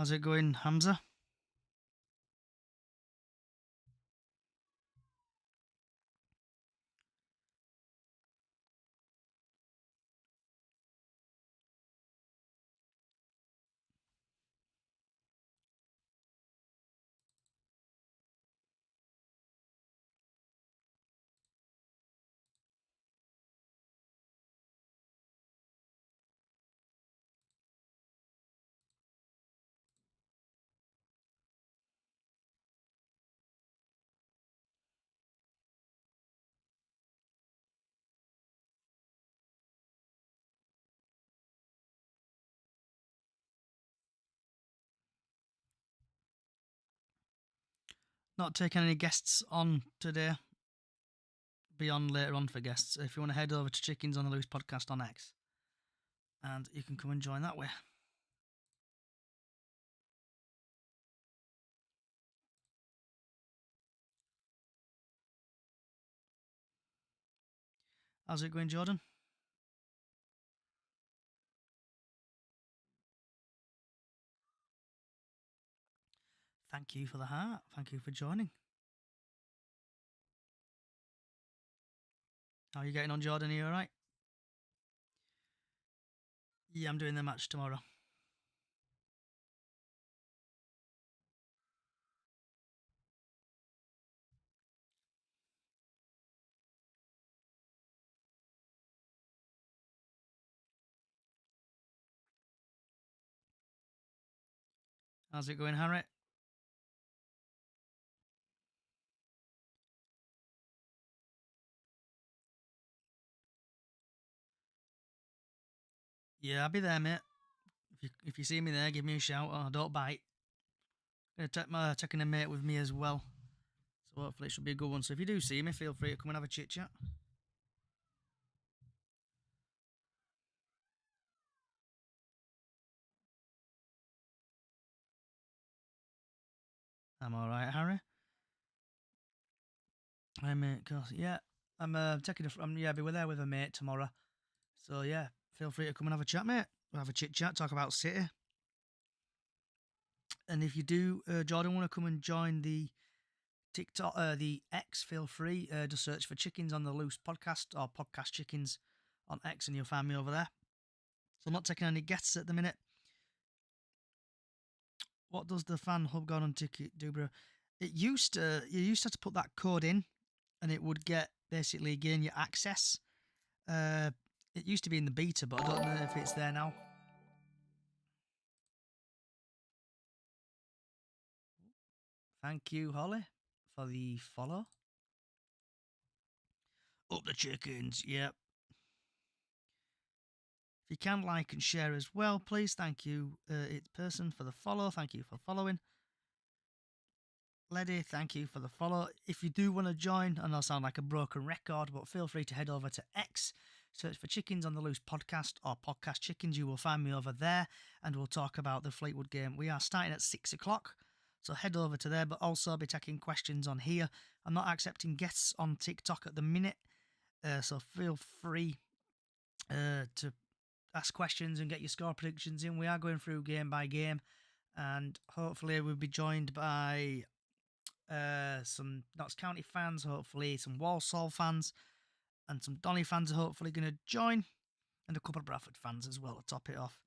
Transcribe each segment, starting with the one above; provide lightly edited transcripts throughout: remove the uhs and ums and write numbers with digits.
How's it going, Hamza? Not taking any guests on today. Be on later on for guests. If you want to head over to Chickens on the Loose podcast on X, and you can come and join that way. How's it going, Jordan? Thank you for the heart. Thank you for joining. How are you getting on, Jordan? Are you alright? Yeah, I'm doing the match tomorrow. How's it going, Harry? Yeah, I'll be there, mate. If you see me there, give me a shout. Or don't bite. Gonna taking a mate with me as well. So hopefully it should be a good one. So if you do see me, feel free to come and have a chit chat. I'm alright, Harry. Hi, mate. Cause yeah, I'm taking yeah, I'll be there with a mate tomorrow. So yeah, feel free to come and have a chat, mate. We'll have a chit chat, talk about City. And if you do, Jordan, want to come and join the TikTok, the X, feel free. Just search for Chickens on the Loose podcast or Podcast Chickens on X, and you'll find me over there. So I'm not taking any guests at the minute. What does the fan hub going on ticket do, bro? You used to have to put that code in, and it would get basically gain you access. It used to be in the beta, but I don't know if it's there now. Thank you, Holly, for the follow. Up the chickens, yep. If you can like and share as well, please. Thank you, it's person for the follow. Thank you for following. Letty, thank you for the follow. If you do want to join, I know I sound like a broken record, but feel free to head over to X, search for Chickens on the Loose podcast or Podcast Chickens. You will find me over there, and we'll talk about the Fleetwood game. We are starting at 6 o'clock, so head over to there, but also I'll be taking questions on here. I'm not accepting guests on TikTok at the minute, so feel free to ask questions and get your score predictions in. We are going through game by game, and hopefully we'll be joined by some Notts County fans, hopefully some Walsall fans, and some Donny fans are hopefully going to join, and a couple of Bradford fans as well to top it off.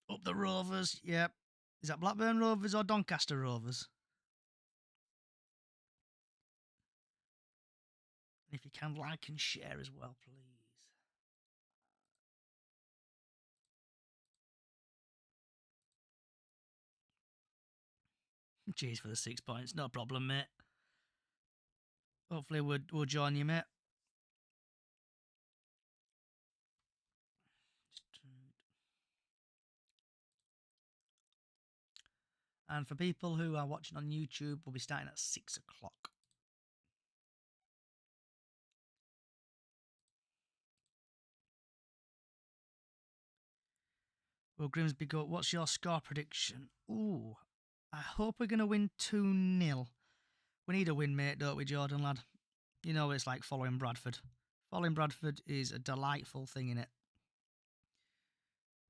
Up the Rovers, yep. Is that Blackburn Rovers or Doncaster Rovers? And if you can, like and share as well, please. Cheers for the 6 points. No problem, mate. Hopefully we'll join you, mate. And for people who are watching on YouTube, we'll be starting at 6 o'clock. Well, Grimsby go, what's your score prediction? Ooh, I hope we're going to win 2-0. We need a win, mate, don't we, Jordan, lad? You know what it's like following Bradford. Following Bradford is a delightful thing, innit?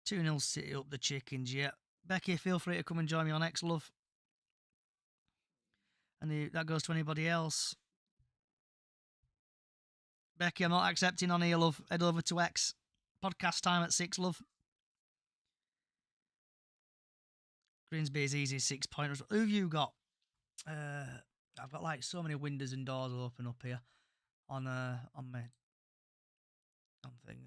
2-0 City up the chickens, yeah. Becky, feel free to come and join me on X, love. And that goes to anybody else. Becky, I'm not accepting on here, love. Head over to X. Podcast time at 6, love. Grimsby is easy, 6 pointers. Who have you got? I've got like so many windows and doors open up here on my something.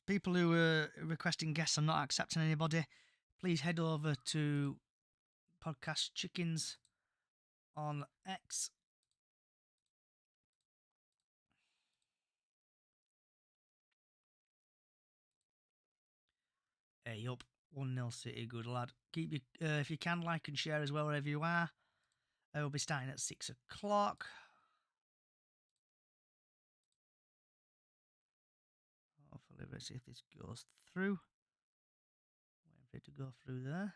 People who are requesting guests, I'm not accepting anybody. Please head over to Podcast Chickens on X. Hey up, 1-0 City, good lad. Keep your if you can, like and share as well wherever you are. I will be starting at 6 o'clock. Hopefully, let's see if this goes through. Waiting for it to go through there.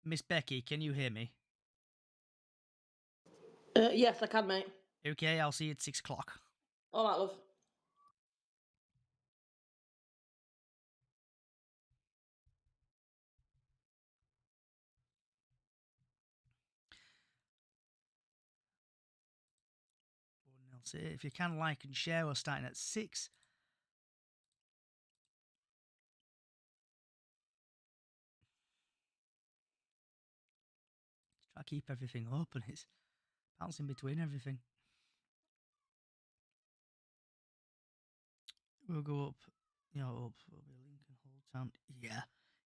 Miss Becky, can you hear me? Yes, I can, mate. Okay, I'll see you at 6 o'clock. All right, love. If you can, like and share, we're starting at 6. Try to keep everything open. It's bouncing between everything. We'll go up. Up. We'll be Lincoln Hull Town. Yeah,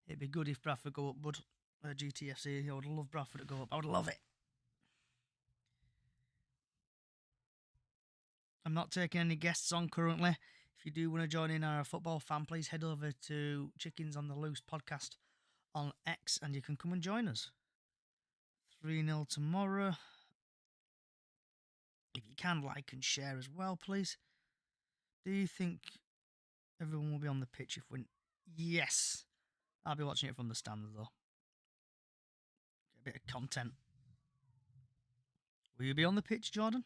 it'd be good if Bradford go up, bud. GTFC. I would love Bradford to go up. I would love it. I'm not taking any guests on currently. If you do want to join in our football fan, please head over to Chickens on the Loose podcast on X and you can come and join us. 3-0 tomorrow. If you can, like and share as well, please. Do you think everyone will be on the pitch if we... Yes. I'll be watching it from the stands, though. Get a bit of content. Will you be on the pitch, Jordan?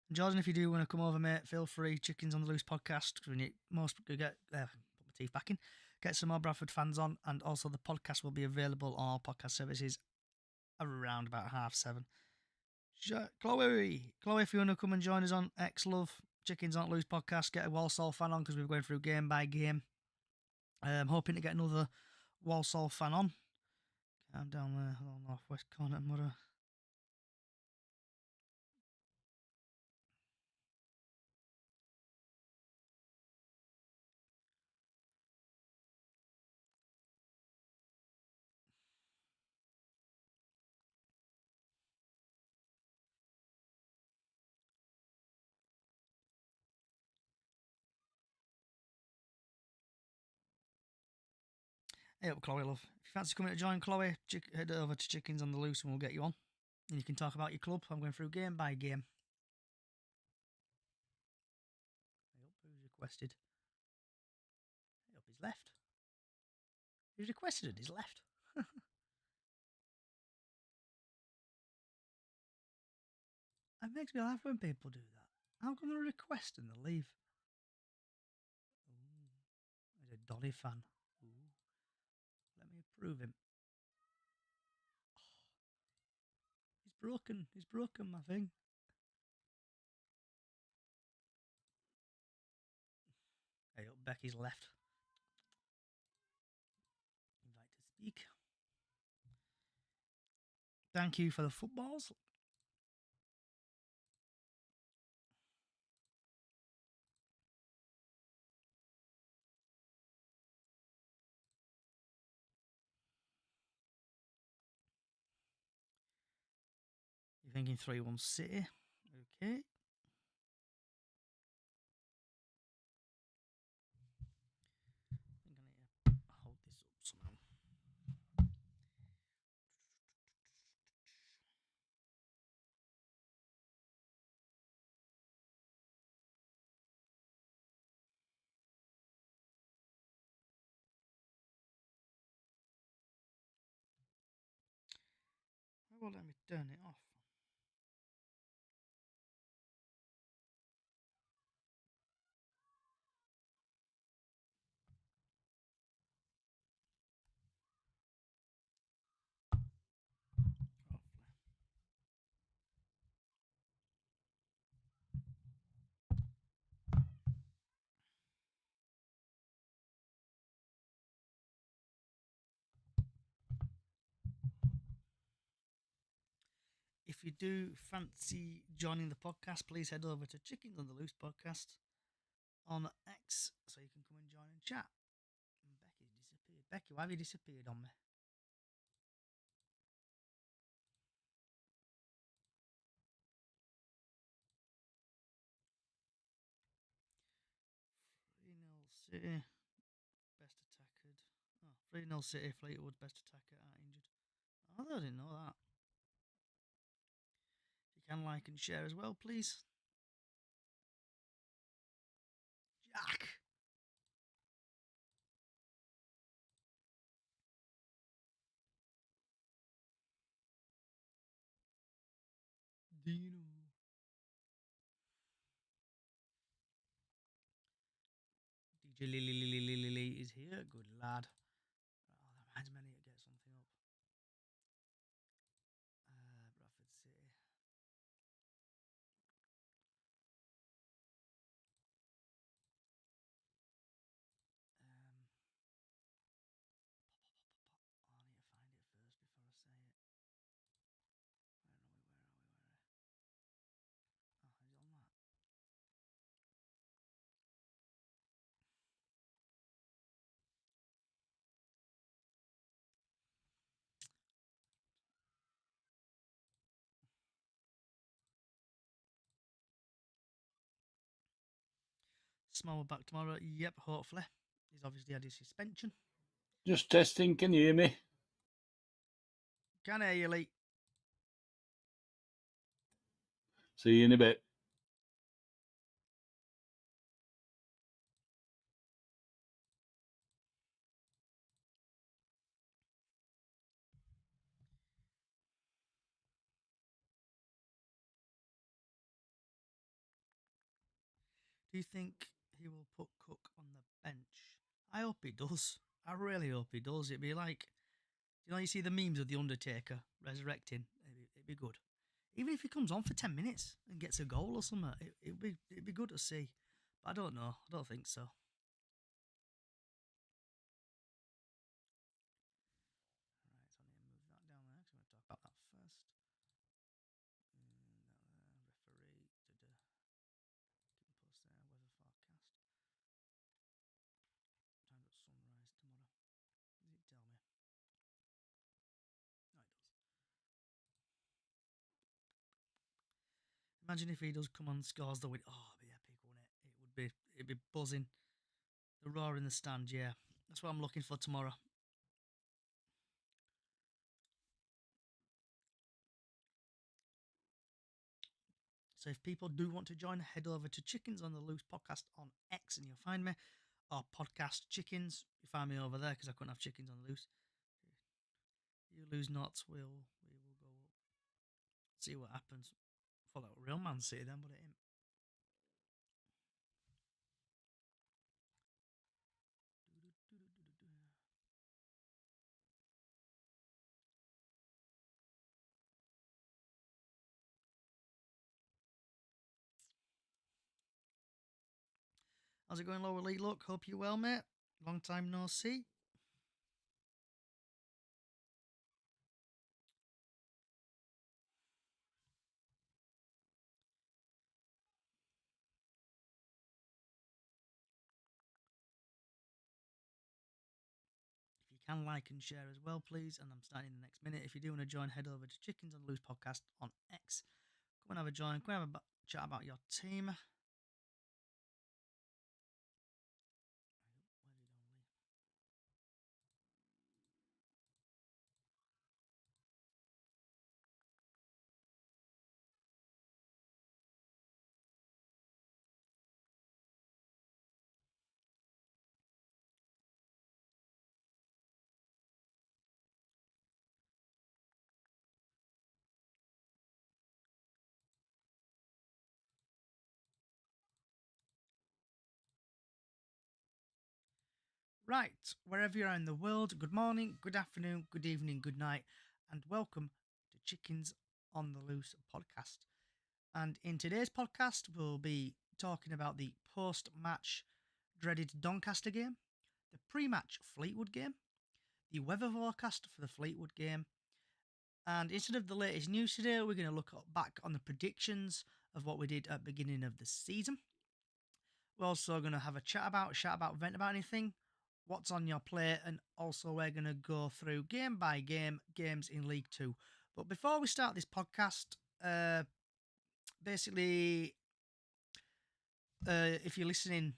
Jordan, if you do want to come over, mate, feel free. Chickens on the Loose podcast. We need most get put my teeth back in. Get some more Bradford fans on, and also the podcast will be available on all podcast services around about 7:30. Chloe, if you want to come and join us on X Love Chickens on Loose podcast, get a Walsall fan on because we're going through game by game. I'm hoping to get another Walsall fan on. I'm down there, northwest corner, Murray. Hey up, Chloe, love. If you fancy coming to join Chloe, head over to Chickens on the Loose and we'll get you on. And you can talk about your club. I'm going through game by game. Hey up, who's requested? Hey up, he's left. He's requested it, he's left. It makes me laugh when people do that. How come they request and they leave? Ooh, he's a Dolly fan. Ooh. Let me approve him. He's broken. He's broken my thing. Hey up, Becky's left. Invite to speak. Thank you for the footballs. You're thinking 3-1 City. Okay. I think I need to hold this up somehow. Why won't let me turn it off? Hopefully. If you do fancy joining the podcast, please head over to Chickens on the Loose podcast on X so you can come and join and chat. And Becky's disappeared. Becky, why have you disappeared on me? City, best attacker. Oh, 3-0 City, Fleetwood, best attacker, are injured. Oh, I didn't know that. If you can like and share as well, please. Jack! Dino. DJ Lily is here. Good lad. Oh, that reminds me I need to get something up. Bradford City. Um, I need to find it first before I say it. Where are we? Oh, is it on that? Small back tomorrow. Yep, hopefully. He's obviously had his suspension. Just testing. Can you hear me? Can I hear you, Lee? See you in a bit. Do you think he will put Cook on the bench? I hope he does. I really hope he does. It'd be like, you see the memes of the Undertaker resurrecting. It'd be good. Even if he comes on for 10 minutes and gets a goal or something, it'd be good to see. But I don't know. I don't think so. Right, so I need to move that down there because I'm going to talk about that first. Referee. Keep post there. Weather forecast. Time at sunrise tomorrow. Does it tell me? No, it does. Imagine if he does come on and scores the win. Oh, it'd be epic, wouldn't it? It'd be buzzing. The roar in the stand, yeah. That's what I'm looking for tomorrow. So if people do want to join, head over to Chickens on the Loose podcast on X and you'll find me. Or podcast Chickens. You find me over there because I couldn't have Chickens on the Loose. You lose not, we will go up. See what happens. Thought that was real Man City then, but it ain't. How's it going, Lower League? Look, hope you're well, mate. Long time no see. If you can like and share as well, please. And I'm starting in the next minute. If you do want to join, head over to Chickens on the Loose podcast on X. Come and have a join. Come and have a chat about your team. Right, wherever you are in the world, good morning, good afternoon, good evening, good night, and welcome to Chickens on the Loose podcast. And in today's podcast, we'll be talking about the post-match dreaded Doncaster game, the pre-match Fleetwood game, the weather forecast for the Fleetwood game, and instead of the latest news today, we're going to look back on the predictions of what we did at the beginning of the season. We're also going to have a chat about, vent about anything, what's on your plate, and also we're going to go through game by game games in League Two. But before we start this podcast, basically, if you're listening,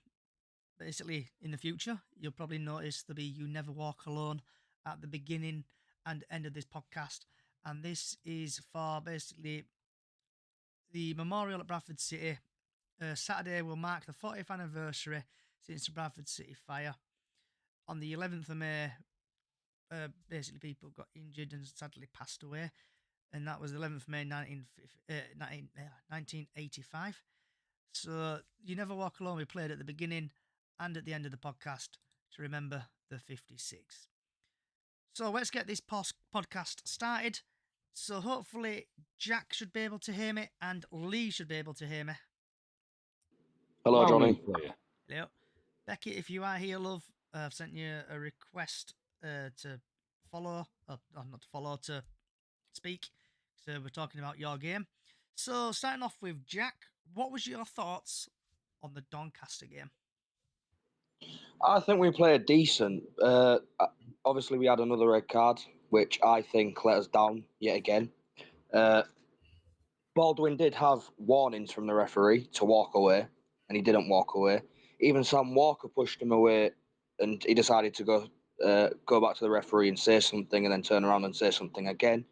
basically in the future, you'll probably notice there'll be "You Never Walk Alone" at the beginning and end of this podcast, and this is for basically the memorial at Bradford City. Saturday will mark the 40th anniversary since the Bradford City fire. On the 11th of May, basically people got injured and sadly passed away, and that was the 11th of May 1985. So You Never Walk Alone we played at the beginning and at the end of the podcast to remember the 56. So let's get this podcast started. So hopefully Jack should be able to hear me and Lee should be able to hear me. Hello, Loud and Johnny. clear. Hello. Becky, if you are here, love, I've sent you a request to follow, or not to follow, to speak. So we're talking about your game. So starting off with Jack, what was your thoughts on the Doncaster game? I think we played decent. Obviously, we had another red card, which I think let us down yet again. Baldwin did have warnings from the referee to walk away, and he didn't walk away. Even Sam Walker pushed him away, and he decided to go back to the referee and say something, and then turn around and say something again.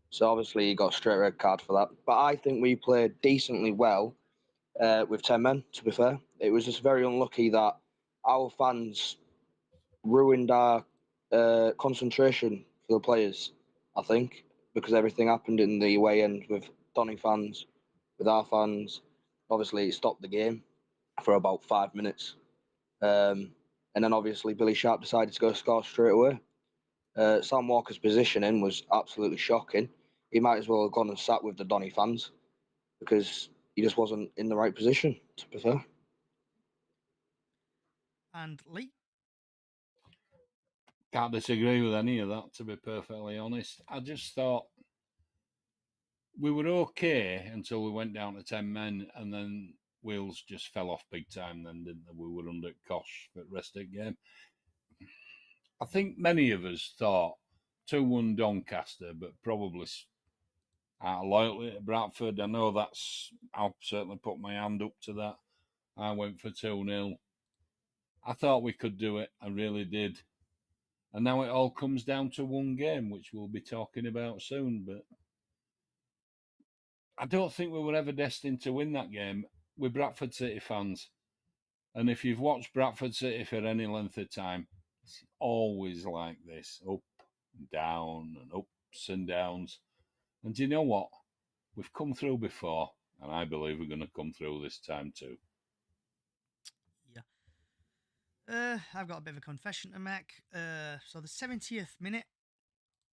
So obviously, he got a straight red card for that. But I think we played decently well with 10 men, to be fair. It was just very unlucky that our fans ruined our concentration for the players, I think, because everything happened in the away end with Donny fans, with our fans. Obviously, it stopped the game for about 5 minutes. And then obviously Billy Sharp decided to go score straight away. Sam Walker's positioning was absolutely shocking. He might as well have gone and sat with the Donny fans because he just wasn't in the right position, to be fair. And Lee? Can't disagree with any of that, to be perfectly honest. I just thought we were okay until we went down to 10 men, and then wheels just fell off big time then, didn't they? We were under cosh for the rest of the game. I think many of us thought 2-1 Doncaster, but probably out of loyalty to Bradford. I know I'll certainly put my hand up to that. I went for 2-0. I thought we could do it. I really did. And now it all comes down to one game, which we'll be talking about soon. But I don't think we were ever destined to win that game. We're Bradford City fans. And if you've watched Bradford City for any length of time, it's always like this, up and down and ups and downs. And do you know what? We've come through before, and I believe we're going to come through this time too. Yeah. I've got a bit of a confession to make. So the 70th minute,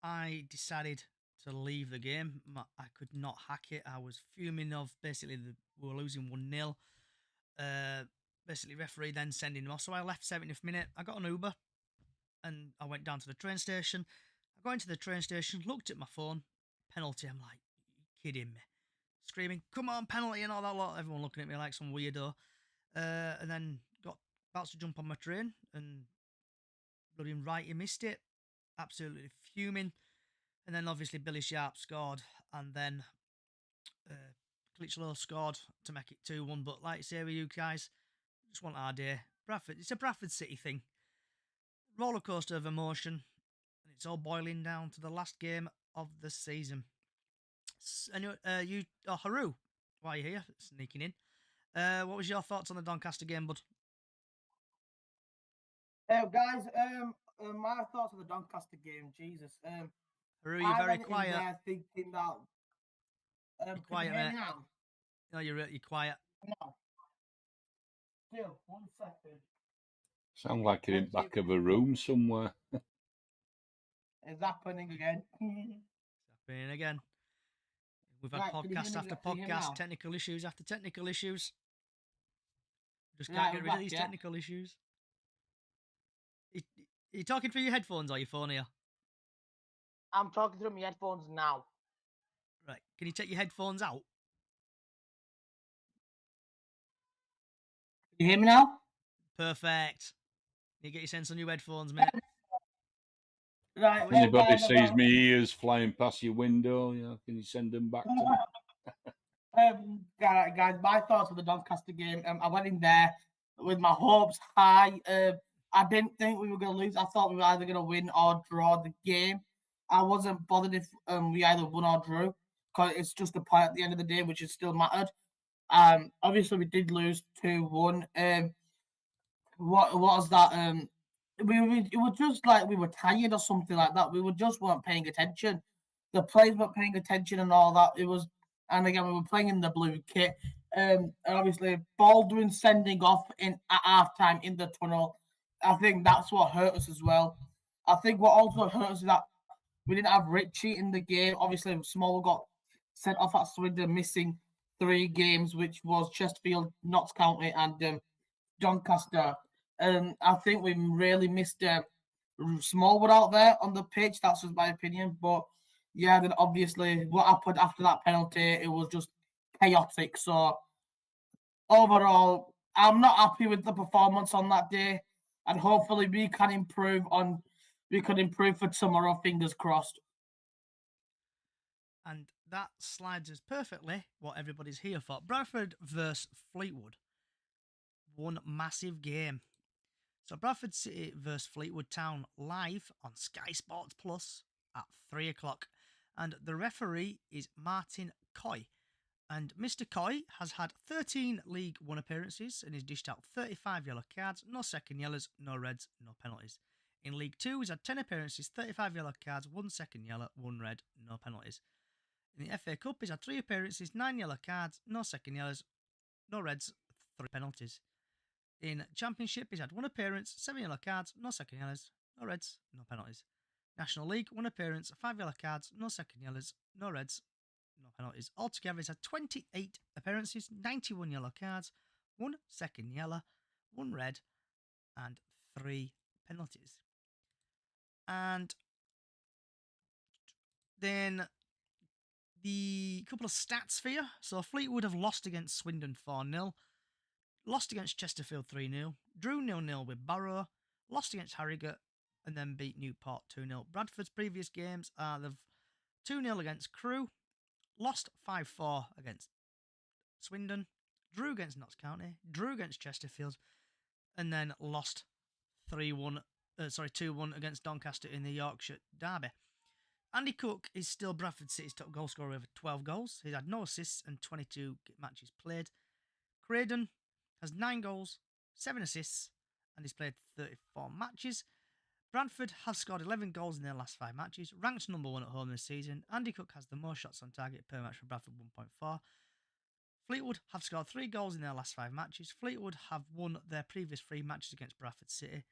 I decided to leave the game. I could not hack it. I was fuming of basically we were losing 1-0. Basically, referee then sending him off. So I left 70th minute. I got an Uber and I went down to the train station. I got into the train station, looked at my phone, penalty. I'm like, you kidding me? Screaming, come on, penalty and all that lot. Everyone looking at me like some weirdo. And then got about to jump on my train and bloody right, he missed it. Absolutely fuming. And then obviously Billy Sharp scored, and then Klitschlo scored to make it 2-1. But like I say with you guys, just want our day. Bradford, it's a Bradford City thing. Roller coaster of emotion, and it's all boiling down to the last game of the season. Anyway, Haru, why are you here? Sneaking in. What was your thoughts on the Doncaster game, bud? Guys, my thoughts on the Doncaster game, Jesus. Haru, you're I very went in quiet. there thinking that. You're Can quiet, you hear mate. me now? No, you're quiet. No. Still, 1 second. Sound like you're in back of a room somewhere. It's happening again. Happening again. We've had Right, can you hear podcast me after now? Can you hear me podcast, now? technical issues after technical issues. Just Right, can't get we're rid of back, these yeah? technical issues. Are you talking through your headphones or your phone here? I'm talking through my headphones now. Right. Can you take your headphones out? Can you hear me now? Perfect. You get your sense on your headphones, mate. Right. Anybody sees me ears flying past your window, can you send them back to me? Guys, my thoughts of the Doncaster game. I went in there with my hopes high. I didn't think we were going to lose. I thought we were either going to win or draw the game. I wasn't bothered if we either won or drew, because it's just a point at the end of the day, which is still mattered. Obviously we did lose 2-1. What was that? It was just like we were tired or something like that. We just weren't paying attention. The players weren't paying attention and all that. It was, and again we were playing in the blue kit. And obviously Baldwin sending off in at halftime in the tunnel. I think that's what hurt us as well. I think what also hurt us is that we didn't have Richie in the game. Obviously Small got sent off at Swindon, missing 3 games, which was Chesterfield, Notts County, and Doncaster. I think we really missed Smallwood out there on the pitch. That's just my opinion. But yeah, then obviously what happened after that penalty, it was just chaotic. So overall, I'm not happy with the performance on that day, and hopefully we can improve for tomorrow. Fingers crossed. And that slides us perfectly what everybody's here for. Bradford versus Fleetwood. One massive game. So Bradford City versus Fleetwood Town live on Sky Sports Plus at 3 o'clock. And the referee is Martin Coy. And Mr. Coy has had 13 League 1 appearances and he's dished out 35 yellow cards, no second yellows, no reds, no penalties. In League 2, he's had 10 appearances, 35 yellow cards, 1 second yellow, 1 red, no penalties. In the FA Cup, he's had 3 appearances, 9 yellow cards, no second yellows, no reds, 3 penalties. In Championship, he's had 1 appearance, 7 yellow cards, no second yellows, no reds, no penalties. National League, 1 appearance, 5 yellow cards, no second yellows, no reds, no penalties. Altogether, he's had 28 appearances, 91 yellow cards, 1 second yellow, 1 red, and 3 penalties. And then the couple of stats for you. So Fleetwood have lost against Swindon 4-0, lost against Chesterfield 3-0, drew 0-0 with Barrow, lost against Harrogate, and then beat Newport 2-0. Bradford's previous games are they've 2-0 against Crewe, lost 5-4 against Swindon, drew against Notts County, drew against Chesterfield, and then lost 2-1 against Doncaster in the Yorkshire derby. Andy Cook is still Bradford City's top goal scorer with 12 goals. He's had no assists and 22 matches played. Craydon has 9 goals, 7 assists, and he's played 34 matches. Bradford have scored 11 goals in their last 5 matches, ranked number 1 at home this season. Andy Cook has the most shots on target per match for Bradford, 1.4. Fleetwood have scored 3 goals in their last 5 matches. Fleetwood have won their previous 3 matches against Bradford City.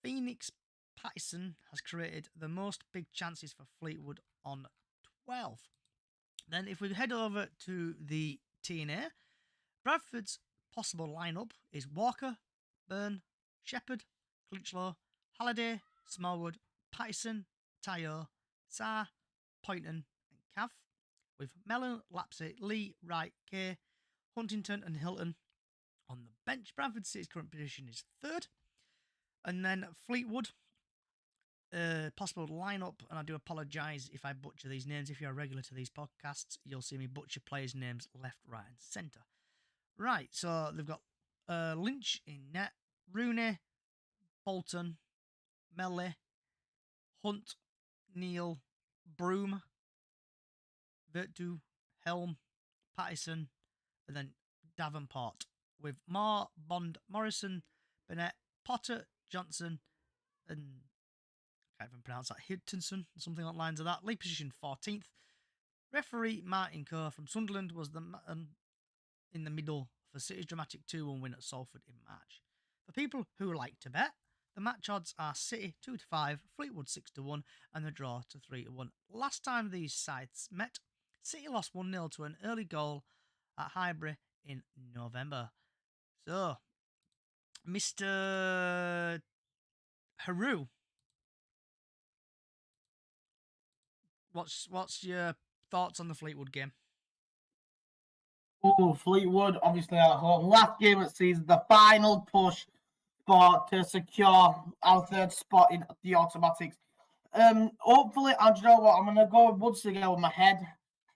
Phoenix Patterson has created the most big chances for Fleetwood on 12. Then if we head over to the TNA, Bradford's possible lineup is Walker, Byrne, Shepherd, Clinchlow, Halliday, Smallwood, Patterson, Tayo, Sarr, Poynton and Cav, with Mellon, Lapsey, Lee, Wright, Kay, Huntington and Hilton on the bench. Bradford City's current position is 3rd. And then Fleetwood, possible lineup, and I do apologise if I butcher these names. If you're a regular to these podcasts, you'll see me butcher players' names left, right and centre. Right, so they've got Lynch in net, Rooney, Bolton, Melly, Hunt, Neal, Broom, Virtu, Helm, Pattison, and then Davenport, with Moore, Bond, Morrison, Bennett, Potter, Johnson, and I can't even pronounce that, Hittonson, something along the lines of that. League position 14th. Referee Martin Kerr from Sunderland was the man in the middle for City's dramatic 2-1 win at Salford in March. For people who like to bet, the match odds are City 2-5, Fleetwood 6-1, and the draw to 3-1. Last time these sides met, City lost 1-0 to an early goal at Highbury in November. So, Mr. Haru, what's your thoughts on the Fleetwood game? Oh, Fleetwood, obviously at home. Last game of the season, the final push to secure our third spot in the automatics. Hopefully, and you know what, I'm gonna go once again with my head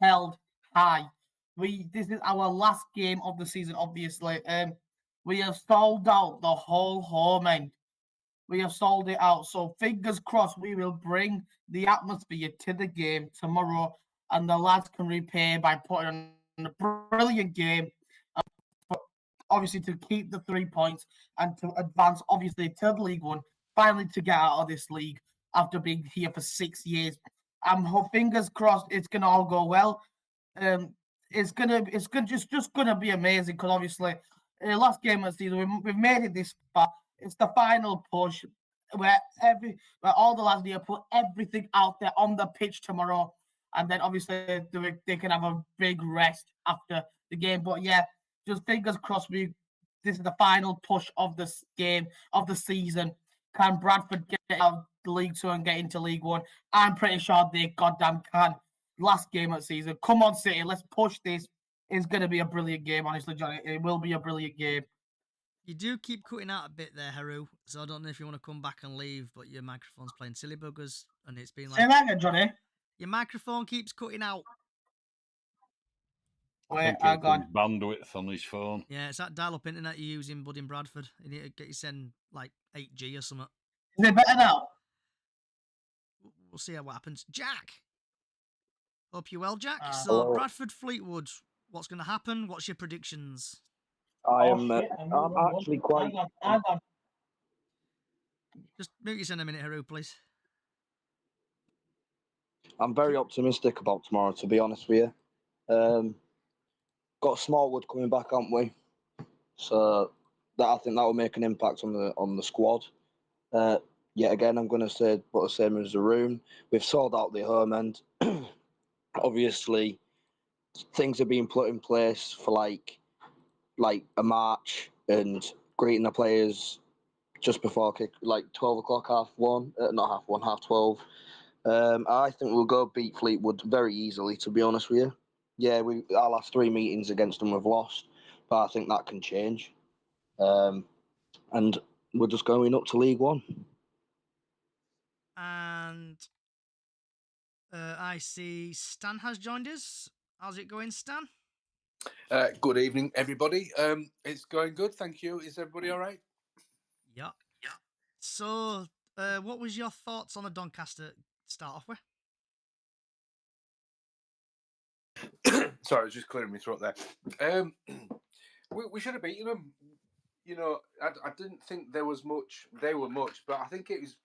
held high. This is our last game of the season, obviously. We have sold out the whole home end. We have sold it out. So fingers crossed we will bring the atmosphere to the game tomorrow and the lads can repay by putting on a brilliant game. Obviously to keep the 3 points and to advance obviously to the League One, finally to get out of this league after being here for 6 years. I'm fingers crossed it's gonna all go well. It's just gonna be amazing because obviously last game of the season we've made it this far. It's the final push where all the lads need to put everything out there on the pitch tomorrow, and then obviously they can have a big rest after the game. But yeah, just fingers crossed. This is the final push of this game of the season. Can Bradford get out of League Two and get into League One? I'm pretty sure they goddamn can. Last game of the season. Come on, City. Let's push this. It's going to be a brilliant game, honestly, Johnny. It will be a brilliant game. You do keep cutting out a bit there, Haru. So I don't know if you want to come back and leave, but your microphone's playing silly buggers, and it's been like. Say that again, Johnny. Your microphone keeps cutting out. I think it's his bandwidth on his phone. Yeah, it's that dial-up internet you're using, bud, in Bradford. You need to get you send like 8G or something. Is it better now? We'll see what happens. Jack! Hope you're well, Jack. Hello. Bradford Fleetwood, what's going to happen? What's your predictions? I'm actually quite. Hang on. Just mute yourself a minute, Haru, please. I'm very optimistic about tomorrow, to be honest with you. Got Smallwood coming back, haven't we? So I think that will make an impact on the squad. Yet again, I'm going to say but the same as the room. We've sold out the home end. Obviously, things are being put in place for like a march and greeting the players just before kick, like 12 o'clock, not 12. I think we'll go beat Fleetwood very easily, to be honest with you. Yeah, our last 3 meetings against them we've lost, but I think that can change. And we're just going up to League One. And I see Stan has joined us. How's it going, Stan? Good evening, everybody. It's going good, thank you. Is everybody all right? Yeah. So, what was your thoughts on the Doncaster start off with? Sorry, I was just clearing my throat there. We should have beaten them. You know, I didn't think they were much, but I think it was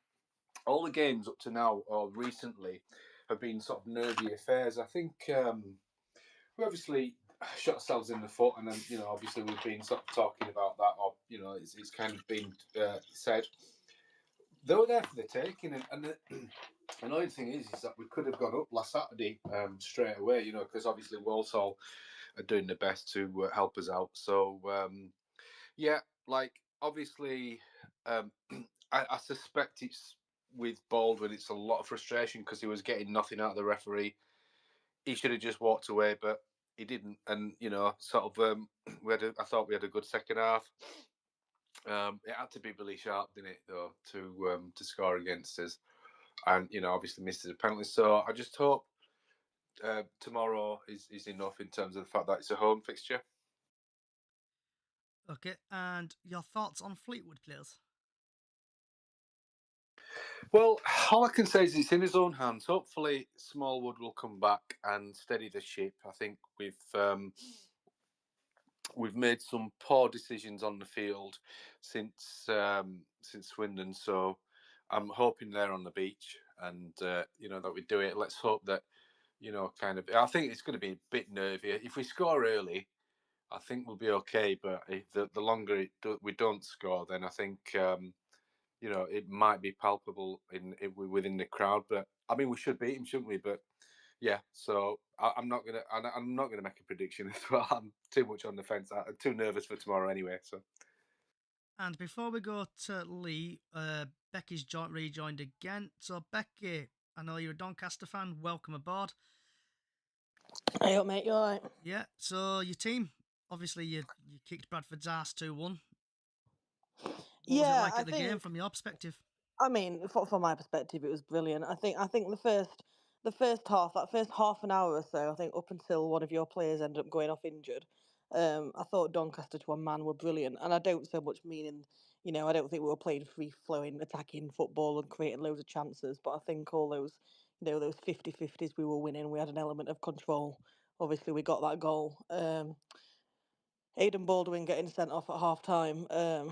all the games up to now or recently have been sort of nervy affairs. I think we obviously shot ourselves in the foot, and then obviously we've been sort of talking about that, or it's kind of been said. They were there for the taking, and the annoying thing is that we could have gone up last Saturday straight away, because obviously Walsall are doing their best to help us out. So, obviously, I suspect it's with Baldwin, it's a lot of frustration because he was getting nothing out of the referee. He should have just walked away, but he didn't. And, I thought we had a good second half. It had to be Billy Sharp, didn't it, though, to score against us, and obviously missed a penalty. So I just hope tomorrow is enough in terms of the fact that it's a home fixture. Okay, and your thoughts on Fleetwood players? Well, all I can say is it's in his own hands. Hopefully, Smallwood will come back and steady the ship. I think we've made some poor decisions on the field since Swindon, so I'm hoping they're on the beach and that we do it. Let's hope that I think it's going to be a bit nervy. If we score early, I think we'll be okay. But if the longer we don't score, then I think it might be palpable within the crowd. But I mean, we should beat him, shouldn't we? But yeah, so I'm not gonna make a prediction as well. I'm too much on the fence. I'm too nervous for tomorrow anyway. So. And before we go to Lee, Becky's rejoined again. So Becky, I know you're a Doncaster fan. Welcome aboard. Hey up, mate. You all right? Yeah. So your team, obviously, you kicked Bradford's ass 2-1. What was it like at the game from your perspective? I mean, from my perspective, it was brilliant. I think the first half, that first half an hour or so, I think up until one of your players ended up going off injured, I thought Doncaster to a man were brilliant, and I don't so much mean I don't think we were playing free flowing attacking football and creating loads of chances, but I think all those those 50-50s we were winning, we had an element of control. Obviously, we got that goal. Aidan Baldwin getting sent off at half time, I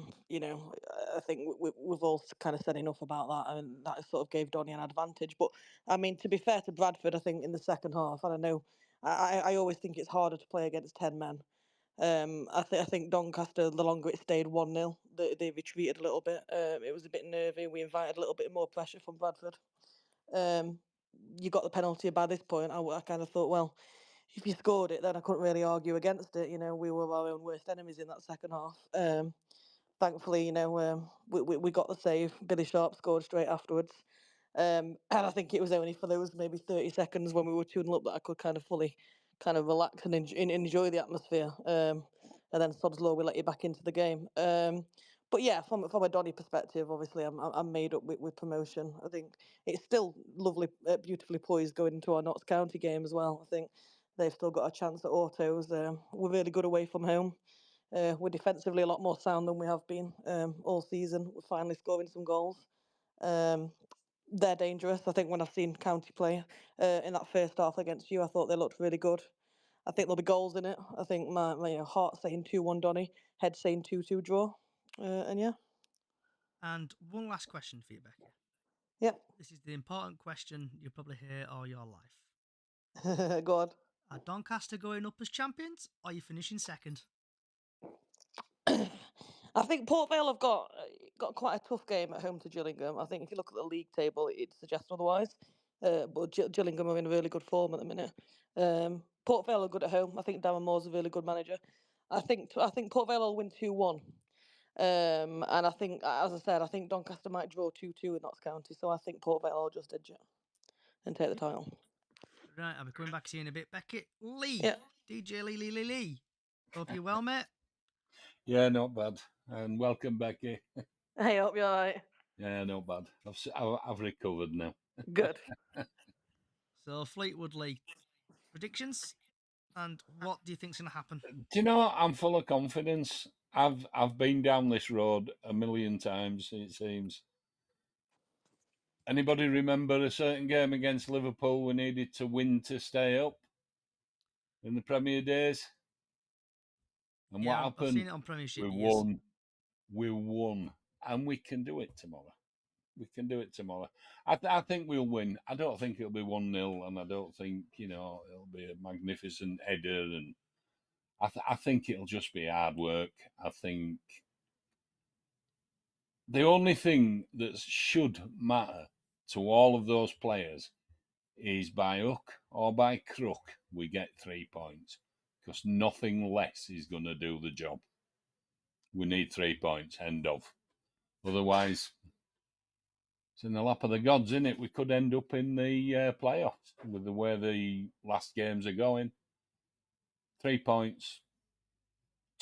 think we've all kind of said enough about that, and that sort of gave Donny an advantage. But I mean, to be fair to Bradford, I think in the second half, I don't know, I always think it's harder to play against 10 men. I think Doncaster, the longer it stayed 1-0, they retreated a little bit. It was a bit nervy. We invited a little bit more pressure from Bradford. You got the penalty by this point. I kind of thought, well, if you scored it, then I couldn't really argue against it. We were our own worst enemies in that second half. Thankfully, we got the save. Billy Sharp scored straight afterwards. And I think it was only for those maybe 30 seconds when we were 2-0 up that I could kind of fully kind of relax and enjoy the atmosphere. And then sod's law, we let you back into the game. But yeah, from a Donny perspective, obviously, I'm made up with promotion. I think it's still lovely, beautifully poised going into our Notts County game as well. I think they've still got a chance at autos. We're really good away from home. We're defensively a lot more sound than we have been all season. We're finally scoring some goals. They're dangerous. I think when I've seen County play in that first half against you, I thought they looked really good. I think there'll be goals in it. I think my heart saying 2-1 Donny, head saying 2-2 draw. And yeah. And one last question for you, Becky. Yep. This is the important question you'll probably hear all your life. Go on. Are Doncaster going up as champions, or are you finishing second? I think Port Vale have got quite a tough game at home to Gillingham. I think if you look at the league table, it suggests otherwise. But Gillingham are in really good form at the minute. Port Vale are good at home. I think Darren Moore's a really good manager. I think Port Vale will win 2-1. And I think, as I said, I think Doncaster might draw 2-2 in Notts County. So I think Port Vale will just edge it and take the title. Right, I'll be coming back to you in a bit, Becky. Lee, Yeah. DJ Lee. Hope you're well, mate. Yeah, not bad. And welcome, Becky. Hey, hope you're all right. Yeah, not bad. I've recovered now. Good. So, Fleetwood Lee, predictions? And what do you think's going to happen? Do you know, I'm full of confidence. I've been down this road a million times, it seems. Anybody remember a certain game against Liverpool we needed to win to stay up in the Premier days? And Yeah, what happened? I've seen it on Premiership. We years. won. We won. And we can do it tomorrow. I think we'll win. I don't think it'll be 1-0, and I don't think, it'll be a magnificent header. And I think it'll just be hard work. I think the only thing that should matter to all of those players is by hook or by crook, we get 3 points, because nothing less is going to do the job. We need 3 points, end of. Otherwise, it's in the lap of the gods, isn't it? We could end up in the playoffs with the way the last games are going. 3 points,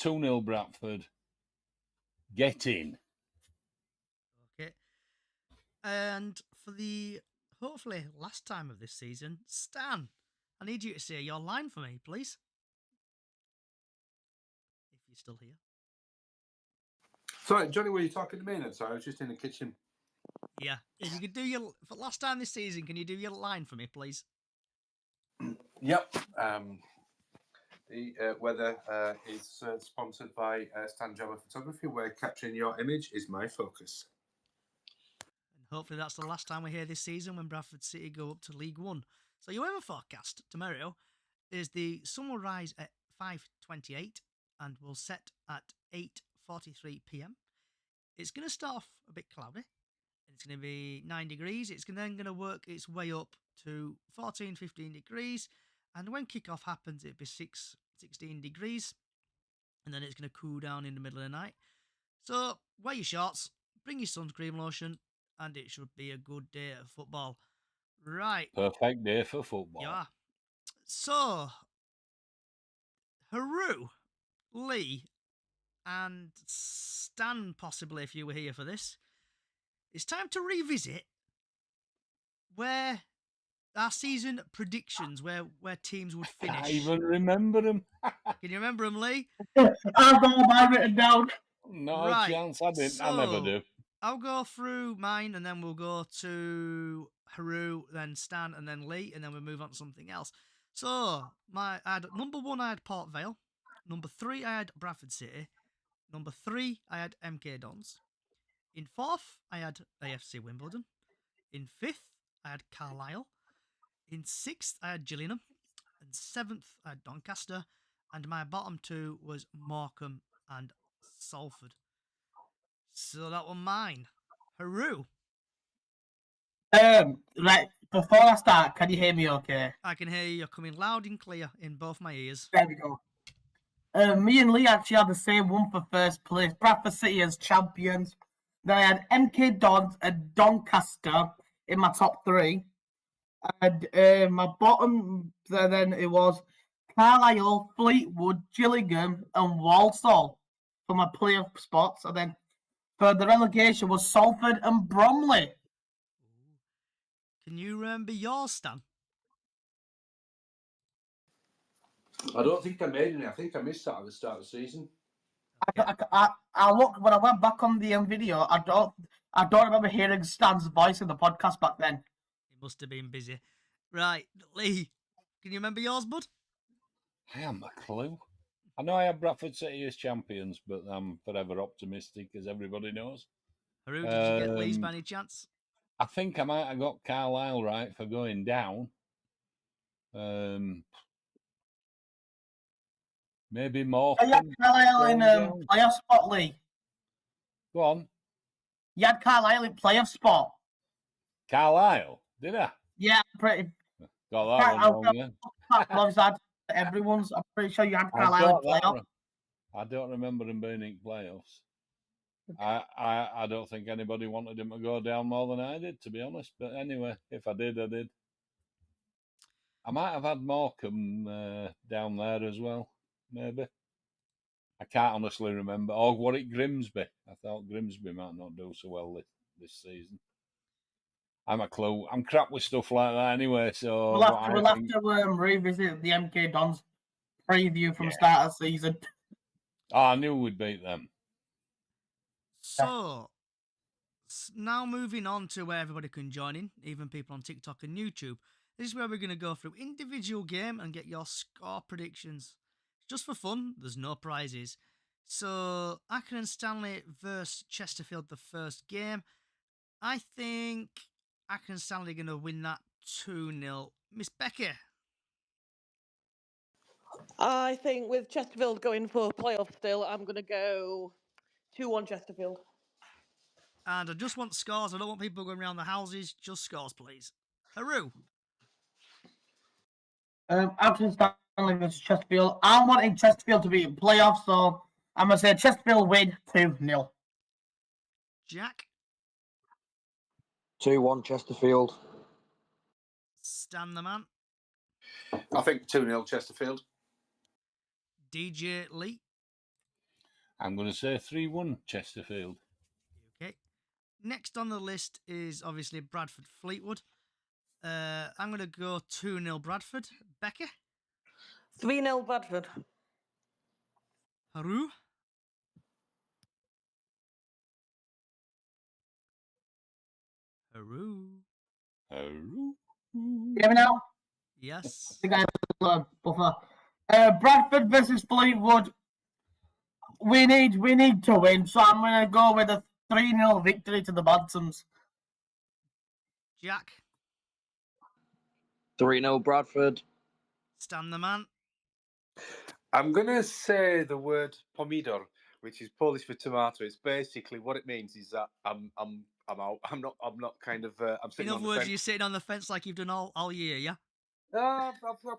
2-0 Bradford, get in. Okay. And for the hopefully last time of this season, Stan, I need you to say your line for me, please. If you're still here. Sorry, Johnny, were you talking to me then? Sorry, I was just in the kitchen. Yeah. If you could do for last time this season, can you do your line for me, please? Yep. The weather is sponsored by Stan Jobber Photography, where capturing your image is my focus. And hopefully that's the last time we hear this season when Bradford City go up to League One. So your weather forecast tomorrow is the sun will rise at 5:28 and will set at 8:43 p.m. It's going to start off a bit cloudy. It's going to be 9 degrees. It's then going to work its way up to 14, 15 degrees. And when kickoff happens, it'll be 16 degrees. And then it's going to cool down in the middle of the night. So wear your shorts, bring your sunscreen lotion, and it should be a good day of football. Right. Perfect day for football. Yeah. So, Haru, Lee, and Stan, possibly, if you were here for this, it's time to revisit where our season predictions, where teams would finish. Can't even remember them. Can you remember them, Lee? I've got mine written down. Not Right, a chance. I didn't. I never so- do. I'll go through mine, and then we'll go to Haru, then Stan, and then Lee, and then we'll move on to something else. So, number 1, I had Port Vale. Number 3, I had Bradford City. Number 3, I had MK Dons. In 4th, I had AFC Wimbledon. In 5th, I had Carlisle. In 6th, I had Gillingham. And 7th, I had Doncaster. And my bottom 2 was Morecambe and Salford. So that were mine. Haru. Right, before I start, can you hear me okay? I can hear you. You're coming loud and clear in both my ears. There we go. Me and Lee actually had the same one for first place. Bradford City as champions. Then I had MK Dons and Doncaster in my top 3. And my bottom, then it was Carlisle, Fleetwood, Gillingham, and Walsall for my playoff spots. And then for the relegation was Salford and Bromley. Can you remember yours, Stan? I don't think I made any. I think I missed that at the start of the season. I looked when I went back on the video. I don't remember hearing Stan's voice in the podcast back then. He must have been busy. Right, Lee, can you remember yours, bud? I haven't a clue. I know I have Bradford City as champions, but I'm forever optimistic, as everybody knows. Haru, did you get Lee's by any chance? I think I might have got Carlisle right for going down. Maybe more. You had Carlisle in playoff spot, Lee. Go on. You had Carlisle in playoff spot. Carlisle, did I? Yeah, pretty. Got that one wrong, yeah. Everyone's. I'm pretty sure you had I Carlisle in got that playoff. wrong. I don't remember them being in playoffs. I don't think anybody wanted him to go down more than I did, to be honest. But anyway, if I did, I did. I might have had Morecambe down there as well, maybe. I can't honestly remember. Or Warwick Grimsby. I thought Grimsby might not do so well this season. I'm a clue. I'm crap with stuff like that anyway. So We'll have to revisit the MK Dons preview from start of season. Oh, I knew we'd beat them. So, now moving on to where everybody can join in, even people on TikTok and YouTube. This is where we're going to go through individual game and get your score predictions. Just for fun, there's no prizes. So, Accrington and Stanley versus Chesterfield, the first game. I think Accrington and Stanley are going to win that 2-0. Miss Becky. I think with Chesterfield going for playoff still, I'm going to go 2-1 Chesterfield. And I just want scores. I don't want people going around the houses. Just scores, please. Haru. Accrington Stanley versus Chesterfield. I'm wanting Chesterfield to be in playoffs, so I'm going to say Chesterfield win 2-0. Jack. 2-1 Chesterfield. Stan the man. I think 2-0 Chesterfield. DJ Lee. I'm going to say 3-1 Chesterfield. Okay. Next on the list is obviously Bradford Fleetwood. I'm going to go 2-0 Bradford. Becky. 3-0 Bradford. Haru. Haru. Haru. Hear me now? Yes. The guy buffer. Bradford versus Fleetwood. We need to win, so I'm going to go with a 3-0 victory to the Bantams. Jack. 3-0 Bradford. Stan the man. I'm gonna say the word pomidor, which is Polish for tomato. It's basically what it means is that I'm out. I'm not kind of. I'm In sitting other on the words, fence. you're sitting on the fence like you've done all year, yeah? I've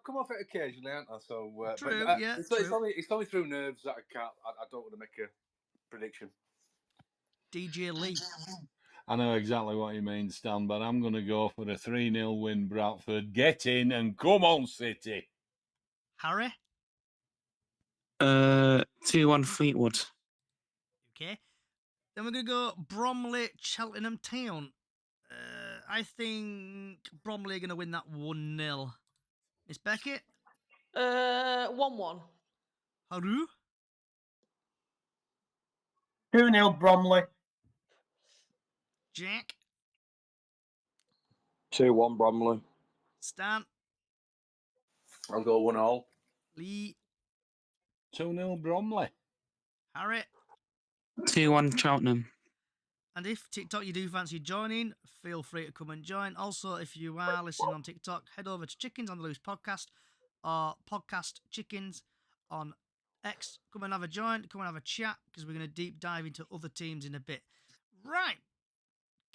come off it occasionally, haven't I? So, True, but yeah, it's true. only through nerves that I can't. I don't want to make a prediction. DJ Lee. I know exactly what you mean, Stan, but I'm going to go for a 3-0 win, Bradford. Get in and come on, City. Harry. 2-1 Fleetwood. Okay. Then we're going to go Bromley, Cheltenham Town. I think Bromley are going to win that 1-0. Miss Beckett. 1-1. Haru. 2-0 Bromley. Jack. 2-1 Bromley. Stan. I'll go 1-1. Lee. 2-0 Bromley. Harry. 2-1 Cheltenham. And if TikTok you do fancy joining, feel free to come and join. Also, if you are listening on TikTok, head over to Chickens on the Loose podcast or Podcast Chickens on X. Come and have a join, come and have a chat, because we're going to deep dive into other teams in a bit. Right.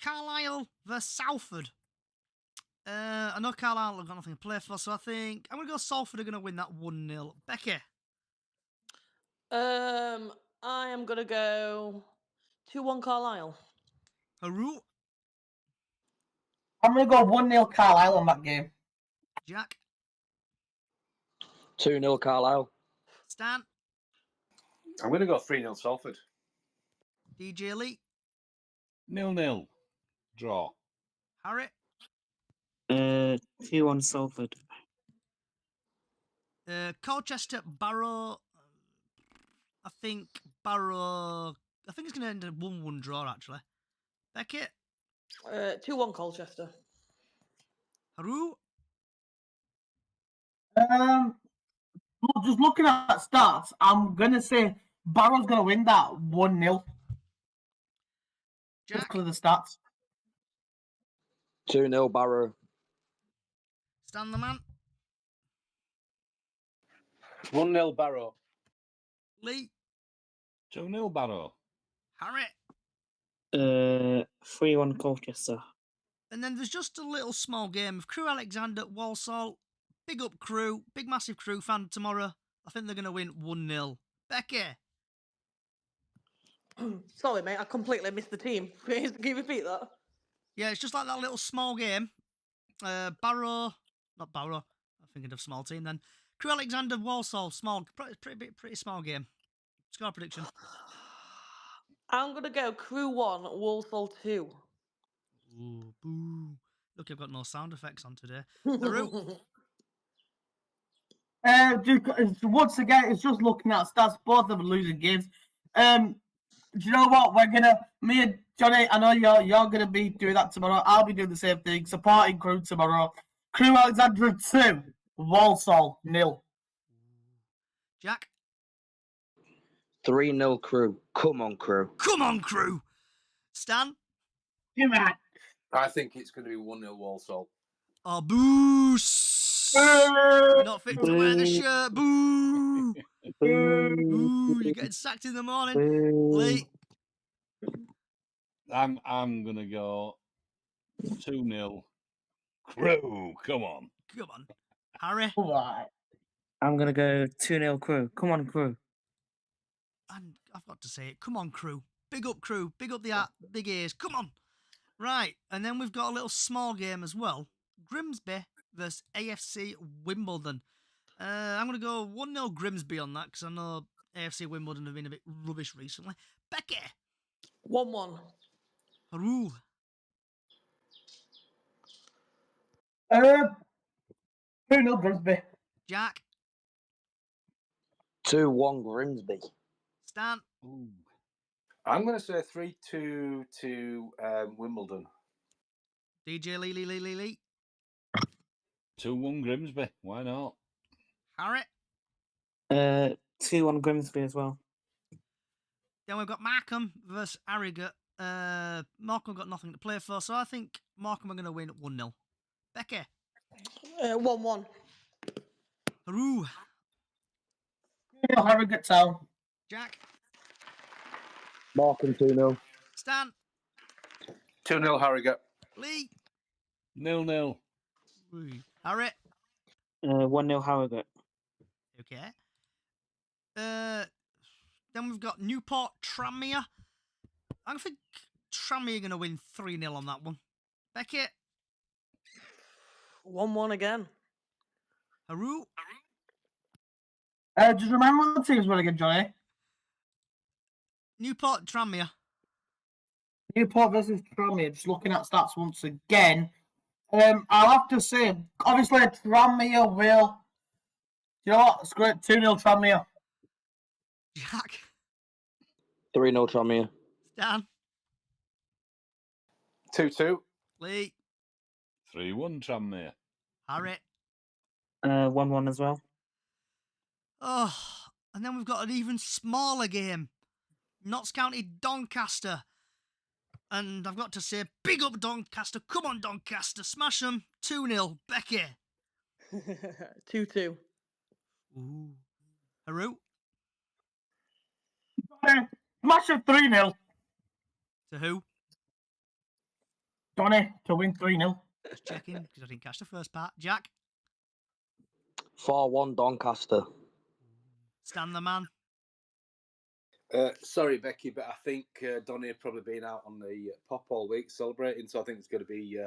Carlisle versus Salford. I know Carlisle have got nothing to play for, so I think I'm going to go Salford are going to win that 1-0. Becky. I am gonna go 2-1 Carlisle. Haru. I'm going to go 1-0 Carlisle on that game. Jack. 2-0 Carlisle. Stan. I'm going to go 3-0 Salford. DJ Lee. 0-0. Draw. Harry. 2-1 Salford. Colchester, Barrow. I think it's going to end a 1-1 draw, actually. Beckett. 2-1 Colchester. Haru. Just looking at stats, I'm going to say Barrow's going to win that 1-0. Just Jack. because of the stats. 2-0 Barrow. Stan the man. 1-0 Barrow. Lee. 2-0 Barrow. Harry. 3-1 Colchester. And then there's just a little small game of Crew Alexander, Walsall. Big up Crew. Big massive Crew fan tomorrow. I think they're going to win 1-0. Becky. Sorry, mate, I completely missed the team. Can you repeat that? Yeah, it's just like that little small game. Not Barrow. I'm thinking of small team then. Crew Alexander, Walsall. Small, pretty small game. Score prediction. I'm gonna go Crew 1, Walsall 2. Ooh, boo. Look, I've got no sound effects on today. Haru. Once again, it's just looking at stats. Both of them losing games. Do you know what? Me and Johnny, I know you're gonna be doing that tomorrow. I'll be doing the same thing, supporting Crew tomorrow. Crew Alexandra 2, Walsall 0. Jack. 3-0 Crew. Come on, Crew. Come on, Crew. Stan. Come on. I think it's going to be 1-0 Walsall. Oh, boo. You're not fit to wear the shirt. Boo. Boo. You're getting sacked in the morning. Lee. I'm going to go 2-0 Crew. Come on. Come on. Harry. Right. I'm going to go 2-0 Crew. Come on, Crew. And I've got to say it. Come on, Crew. Big up, Crew. Big up the big ears. Come on. Right. And then we've got a little small game as well. Grimsby versus AFC Wimbledon. I'm going to go 1-0 Grimsby on that because I know AFC Wimbledon have been a bit rubbish recently. Becky. 1-1. Haru. 2-0 Grimsby. Jack. 2-1 Grimsby. Stan. Ooh. I'm going to say 3-2 to Wimbledon. DJ Lee. 2-1 Grimsby. Why not? Harry. 2-1 Grimsby as well. Then we've got Markham versus Harrogate. Markham got nothing to play for, so I think Markham are going to win 1-0. Becky. 1-1. Haru. Harrogate Town. Jack, Markham 2-0. Stan, 2-0 Harrogate. Lee, 0-0. Harry. 1-0 Harrogate. Okay. Then we've got Newport Tranmere. I think Tranmere are going to win 3-0 on that one. Becky, 1-1 again. Haru, Just remember what the teams were again, Johnny. Newport Tranmere. Newport versus Tranmere. Just looking at stats once again. I'll have to say, obviously, Tranmere will. You know what? It's great. 2-0 Tranmere. Jack, 3-0 Tranmere. Stan, 2-2. Lee, 3-1 Tranmere. Harry. 1-1 as well. Oh, and then we've got an even smaller game. Notts County Doncaster. And I've got to say, big up Doncaster. Come on, Doncaster. Smash them. 2-0. Becky. 2-2. Ooh. Haru. Smash of 3-0. To who? Johnny to win 3-0. Just checking, because I didn't catch the first part. Jack. 4-1 Doncaster. Stan the man. Sorry, Becky, but I think Donny had probably been out on the pop all week celebrating, so I think it's going to be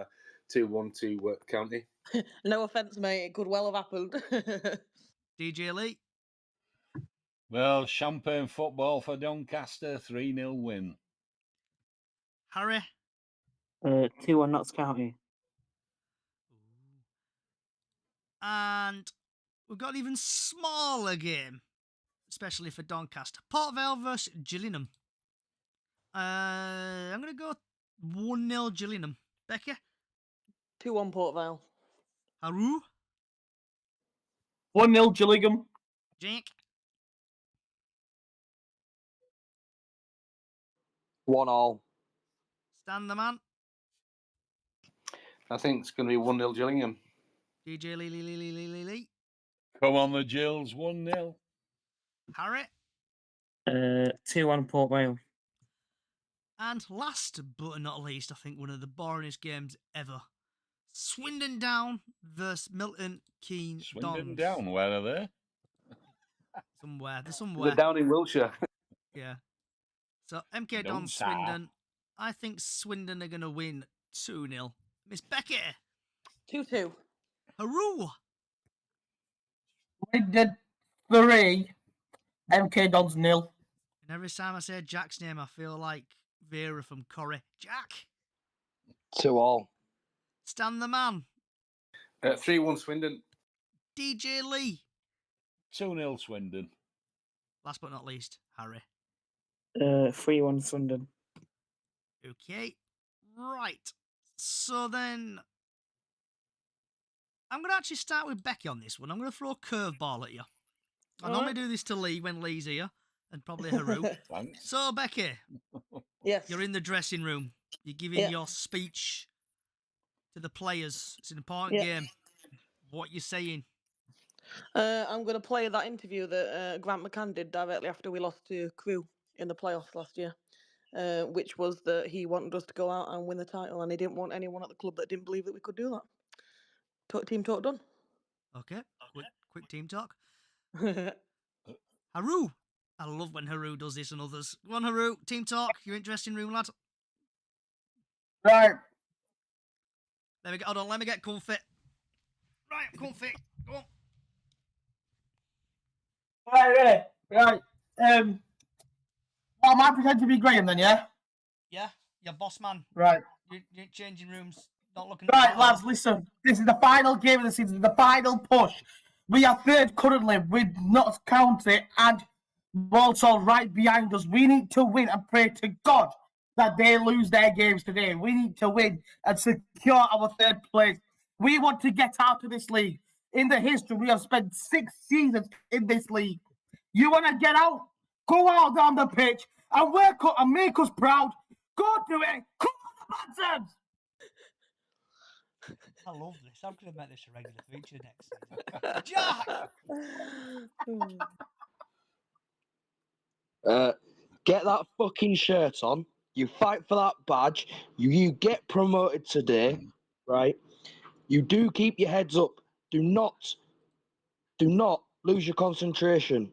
2-1 to County. No offence, mate. It could well have happened. DJ Lee. Well, champagne football for Doncaster, 3-0 win. Harry. 2-1 Notts County. And we've got an even smaller game, especially for Doncaster. Port Vale versus Gillingham. I'm going to go 1-0 Gillingham. Becky. 2-1 Port Vale. Haru. 1-0 Gillingham. Jack. 1-1. Stan the man. I think it's going to be 1-0 Gillingham. DJ Lee. Come on, the Gills, 1-0. Harry. 2-1 Port Vale. And last but not least, I think one of the boringest games ever. Swindon Down versus Milton Keynes Swindon Dons. Down, where are they? Somewhere. They're somewhere. They're down in Wiltshire. Yeah. So MK Don't Dons, say. Swindon. I think Swindon are going to win 2-0. Miss Becky. 2-2. Haru. We did 3. MK Dons 0. And every time I say Jack's name, I feel like Vera from Corrie. Jack. 2-2. Stan the man. 3-1 Swindon. DJ Lee. 2-0 Swindon. Last but not least, Harry. 3-1 Swindon. Okay. Right. So then, I'm going to actually start with Becky on this one. I'm going to throw a curveball at you. I normally do this to Lee when Lee's here, and probably Haru. Thanks. So, Becky, Yes. you're in the dressing room. You're giving your speech to the players. It's an important game. What you saying? I'm going to play that interview that Grant McCann did directly after we lost to Crewe in the playoffs last year, which was that he wanted us to go out and win the title, and he didn't want anyone at the club that didn't believe that we could do that. Team talk done. Okay, quick team talk. Haru. I love when Haru does this and others. Go on, Haru. Team talk. You're in dressing room, lad. Right. Hold on. Let me get comfy. Right, comfy. Go on. Right, ready. Right. Well, am I pretend to be Graham then, yeah? Yeah, you're boss man. Right. You're changing rooms. Not looking. Right, lads, listen. This is the final game of the season, the final push. We are third currently with Notts County and Walsall right behind us. We need to win and pray to God that they lose their games today. We need to win and secure our third place. We want to get out of this league. In the history, we have spent 6 seasons in this league. You want to get out? Go out on the pitch and work up and make us proud. Go do it. Come on, the Bantam! I love this. I'm going to make this a regular feature next season. Jack! Get that fucking shirt on. You fight for that badge. You get promoted today, right? You do keep your heads up. Do not lose your concentration.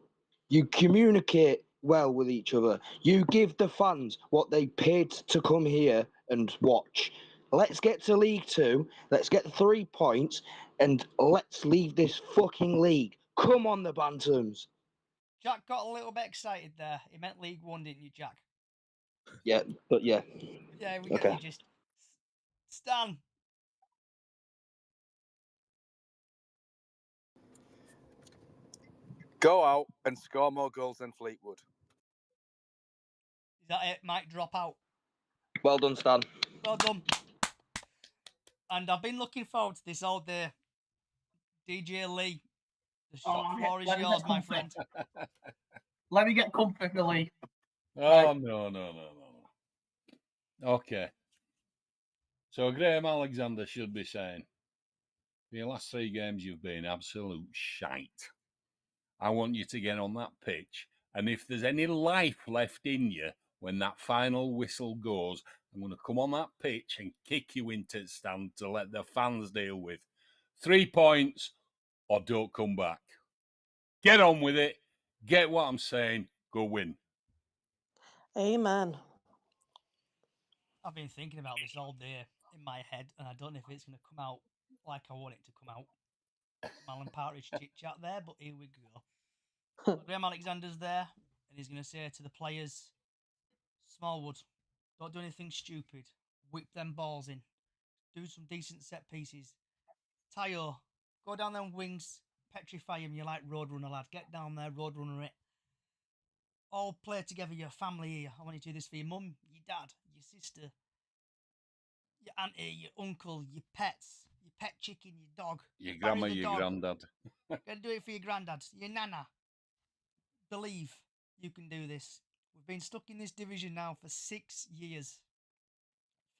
You communicate well with each other. You give the fans what they paid to come here and watch. Let's get to League Two. Let's get 3 points, and let's leave this fucking league. Come on, the Bantams. Jack got a little bit excited there. He meant League One, didn't you, Jack? Yeah, but yeah. Yeah, we get Okay. the gist. Stan. Go out and score more goals than Fleetwood. Is that it? Mic drop out. Well done, Stan. Well done. And I've been looking forward to this all day. DJ Lee, the shop floor is let me yours, get my comfy. friend. Let me get comfy, Billy. Oh, Right. no. Okay. So Graham Alexander should be saying, for your last 3 games, you've been absolute shite. I want you to get on that pitch, and if there's any life left in you when that final whistle goes, I'm going to come on that pitch and kick you into the stand to let the fans deal with 3 points or don't come back. Get on with it. Get what I'm saying. Go win. Amen. I've been thinking about this all day in my head, and I don't know if it's going to come out like I want it to come out. Malin Partridge chit chat there, but here we go. So Graham Alexander's there, and he's going to say to the players, Smallwood, don't do anything stupid. Whip them balls in. Do some decent set pieces. Tayo, go down them wings, petrify him. You're like Roadrunner, lad. Get down there, Roadrunner it. All play together, your family here. I want you to do this for your mum, your dad, your sister, your auntie, your uncle, your pets, your pet chicken, your dog. Your Barry grandma, the your dog. granddad. Go do it for your granddad, your nana. Believe you can do this. We've been stuck in this division now for 6 years.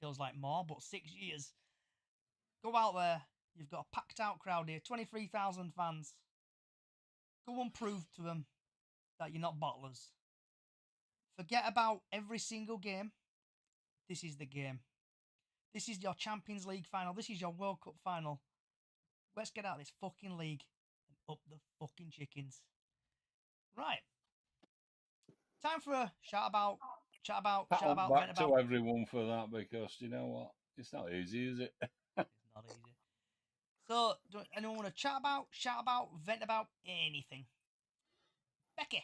Feels like more, but 6 years. Go out there. You've got a packed out crowd here, 23,000 fans. Go and prove to them that you're not bottlers. Forget about every single game. This is the game. This is your Champions League final. This is your World Cup final. Let's get out of this fucking league and up the fucking chickens. Right. Time for a shout about, vent Back about. to everyone for that, because you know what? It's not easy, is it? It's not easy. So, do anyone want to chat about, shout about, vent about anything? Becky.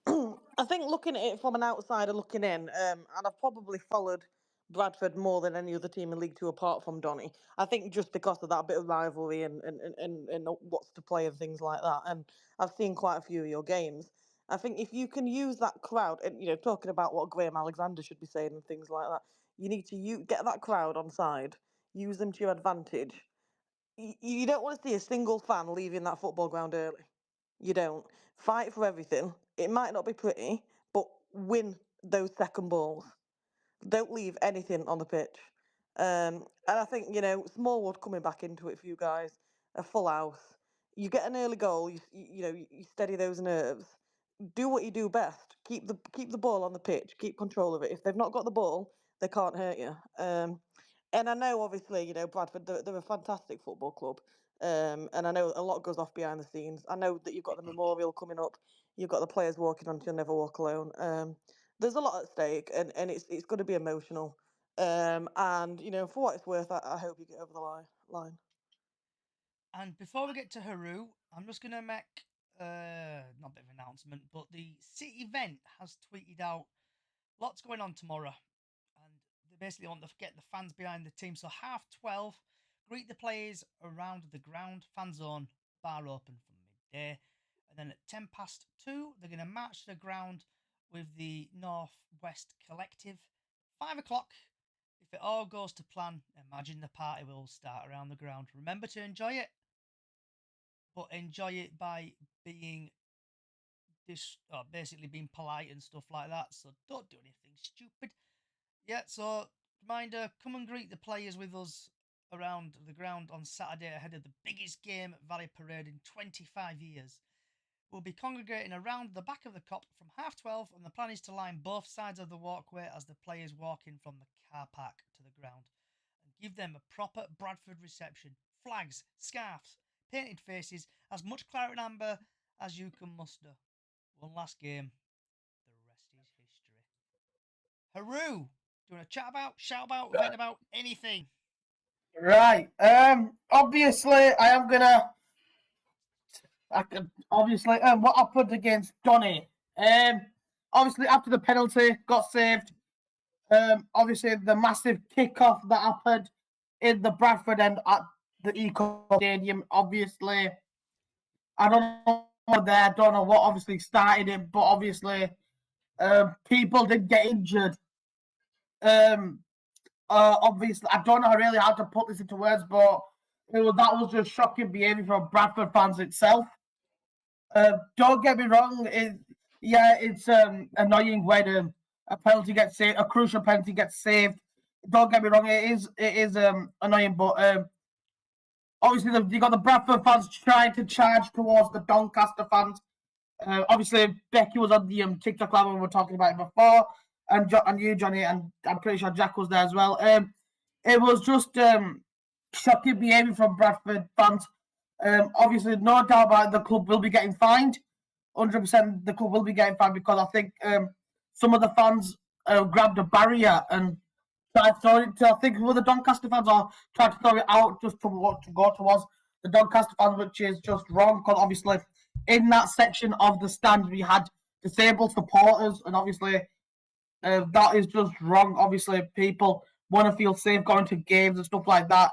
I think looking at it from an outsider looking in, and I've probably followed Bradford more than any other team in League Two apart from Donny. I think just because of that bit of rivalry and what's to play and things like that. And I've seen quite a few of your games. I think if you can use that crowd, and talking about what Graham Alexander should be saying and things like that, you need to get that crowd on side, use them to your advantage. You don't want to see a single fan leaving that football ground early. You don't. Fight for everything. It might not be pretty, but win those second balls. Don't leave anything on the pitch. And I think, Smallwood coming back into it for you guys, a full house. You get an early goal, you steady those nerves. Do what you do best. Keep the ball on the pitch. Keep control of it. If they've not got the ball, they can't hurt you. And I know, obviously, Bradford, they're a fantastic football club. And I know a lot goes off behind the scenes. I know that you've got the memorial coming up. You've got the players walking on to You'll Never Walk Alone. There's a lot at stake, and it's going to be emotional. And for what it's worth, I hope you get over the line. And before we get to Haru, I'm just going to make not a bit of an announcement, but the City event has tweeted out lots going on tomorrow. And they basically want to get the fans behind the team. So 12:30, greet the players around the ground, fan zone, bar open from midday. And then at 2:10, they're going to march to the ground with the Northwest Collective. 5:00, if it all goes to plan, imagine the party will start around the ground. Remember to enjoy it, but enjoy it by being basically being polite and stuff like that. So don't do anything stupid. Yeah, so reminder, come and greet the players with us around the ground on Saturday ahead of the biggest game at Valley Parade in 25 years. will be congregating around the back of the Kop from 12:30, and the plan is to line both sides of the walkway as the players walk in from the car park to the ground and give them a proper Bradford reception. Flags, scarves, painted faces, as much claret and amber as you can muster. One last game. The rest is history. Haru, do you want to chat about, shout about, vent about anything? Right. Obviously, I am gonna. I can obviously what happened against Donny. Obviously after the penalty got saved. Obviously the massive kickoff that happened in the Bradford end at the Eco Stadium. Obviously, I don't know there. I don't know what obviously started it, but obviously, people did get injured. Obviously, I don't know really how to put this into words, but that was just shocking behaviour from Bradford fans itself. Don't get me wrong. It's annoying when a penalty gets saved, a crucial penalty gets saved. Don't get me wrong. It is annoying, but obviously you got the Bradford fans trying to charge towards the Doncaster fans. Obviously Becky was on the TikTok live when we were talking about it before, and you, Johnny, and I'm pretty sure Jack was there as well. It was just shocking behaviour from Bradford fans. Obviously, no doubt about it, the club will be getting fined. 100% the club will be getting fined because I think some of the fans grabbed a barrier and tried to throw it to, I think, were the Doncaster fans, or tried to throw it out just to go towards the Doncaster fans, which is just wrong because obviously in that section of the stand we had disabled supporters, and obviously that is just wrong. Obviously, people want to feel safe going to games and stuff like that.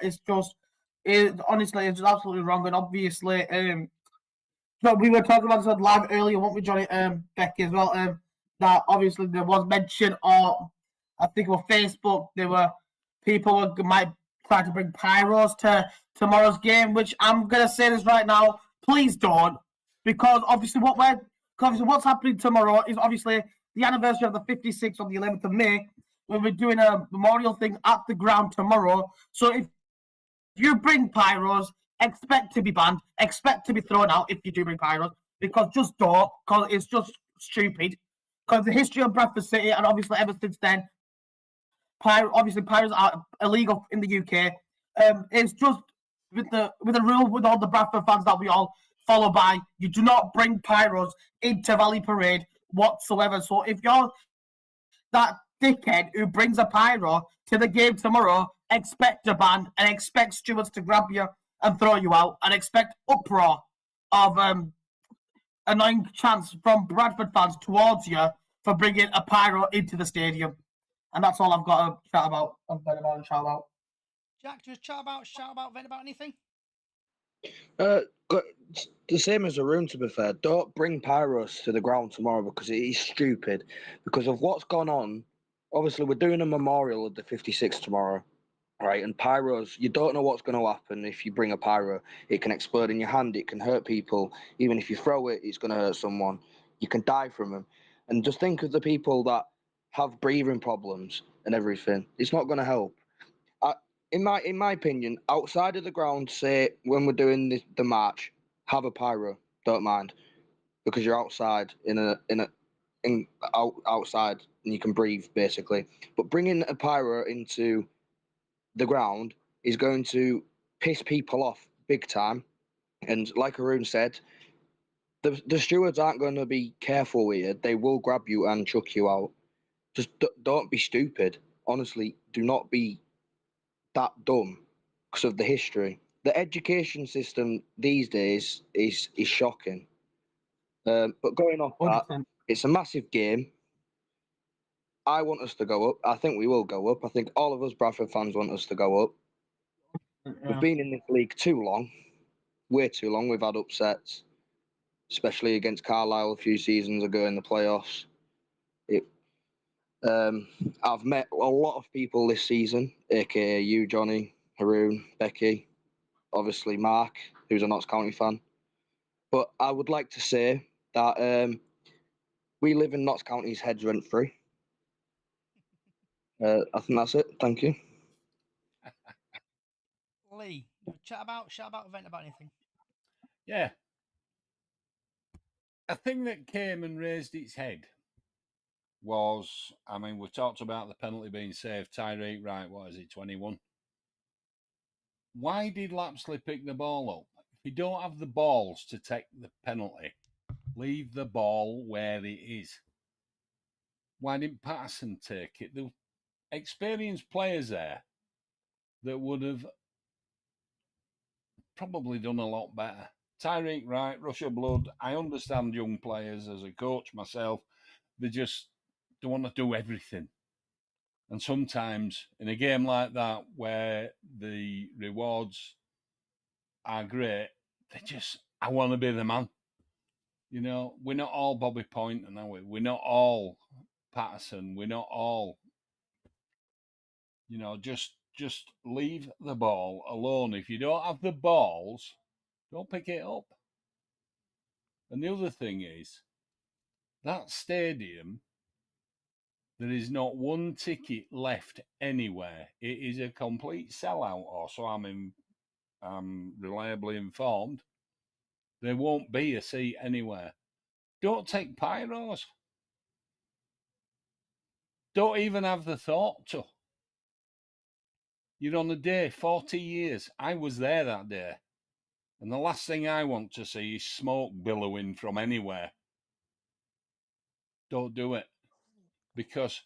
Honestly, it's absolutely wrong. And obviously, so we were talking about this live earlier, weren't we, Johnny? Becky as well. That obviously there was mention of, I think it was Facebook. There were people who might try to bring pyros to tomorrow's game, which I'm gonna say this right now. Please don't, because obviously what's happening tomorrow is obviously the anniversary of the 56th on the 11th of May. When we're doing a memorial thing at the ground tomorrow. So if you bring pyros, expect to be banned, expect to be thrown out if you do bring pyros, because just don't, because it's just stupid. Because the history of Bradford City, and obviously ever since then, pyros are illegal in the UK. It's just with the rule with all the Bradford fans that we all follow by, you do not bring pyros into Valley Parade whatsoever. So if you're that dickhead who brings a pyro to the game tomorrow, expect a ban and expect stewards to grab you and throw you out, and expect uproar of annoying chants from Bradford fans towards you for bringing a pyro into the stadium. And that's all I've got to chat about and shout about. Jack, just shout about, vent about anything? The same as Arun, to be fair. Don't bring pyros to the ground tomorrow because it is stupid. Because of what's gone on, obviously we're doing a memorial of the 56 tomorrow, right? And pyros, you don't know what's going to happen if you bring a pyro. It can explode in your hand, it can hurt people. Even if you throw it, it's going to hurt someone. You can die from them. And just think of the people that have breathing problems and everything. It's not going to help. In my opinion, outside of the ground, say when we're doing the march, have a pyro. Don't mind, because you're outside outside and you can breathe basically. But bringing a pyro into the ground is going to piss people off big time. And like Arun said, the stewards aren't going to be careful with you. They will grab you and chuck you out. Just don't be stupid. Honestly, do not be that dumb because of the history. The education system these days is shocking. But going off that, 100%. it's a massive game. I want us to go up. I think we will go up. I think all of us Bradford fans want us to go up. We've been in this league too long, way too long. We've had upsets, especially against Carlisle a few seasons ago in the playoffs. I've met a lot of people this season, aka you, Johnny, Haroon, Becky, obviously Mark, who's a Notts County fan. But I would like to say that we live in Notts County's heads rent free. I think that's it. Thank you. Lee, chat about, vent about anything. Yeah. a thing that came and raised its head was, I mean, we talked about the penalty being saved. Tyreek Wright, what is it, 21? Why did Lapsley pick the ball up? If you don't have the balls to take the penalty, leave the ball where it is. Why didn't Patterson take it? There were experienced players there that would have probably done a lot better. Tyreek Wright, Rush of Blood. I understand young players as a coach myself. They just don't want to do everything. And sometimes in a game like that, where the rewards are great, I want to be the man. You know, we're not all Bobby Poynton, are we? We're not all Patterson. We're not all, just leave the ball alone. If you don't have the balls, don't pick it up. And the other thing is, that stadium, there is not one ticket left anywhere. It is a complete sellout, or so I'm reliably informed. There won't be a seat anywhere. Don't take pyros. Don't even have the thought to. You're on a day, 40 years. I was there that day. And the last thing I want to see is smoke billowing from anywhere. Don't do it. Because,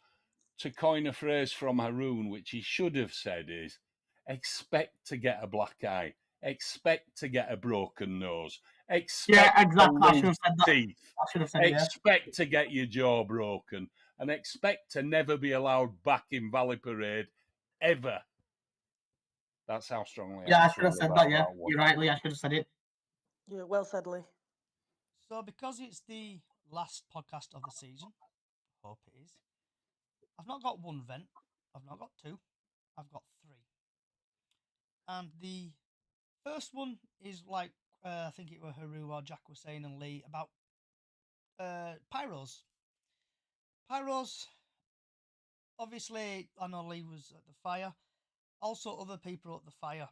to coin a phrase from Haroon, which he should have said, is expect to get a black eye, expect to get a broken nose, expect Yeah, exactly. to I should lose have said that. teeth, I should have said yeah. expect to get your jaw broken, and expect to never be allowed back in Valley Parade ever. That's how strongly Yeah, I I should have feel said about that. Yeah, that one. you're right, Lee. I should have said it. Yeah, well said, Lee. So, because it's the last podcast of the season, hope it is, I've not got one vent, I've not got two, I've got three. And the first one is like, I think it was Haru or Jack was saying and Lee about pyros. Pyros, obviously, I know Lee was at the fire, also other people at the fire.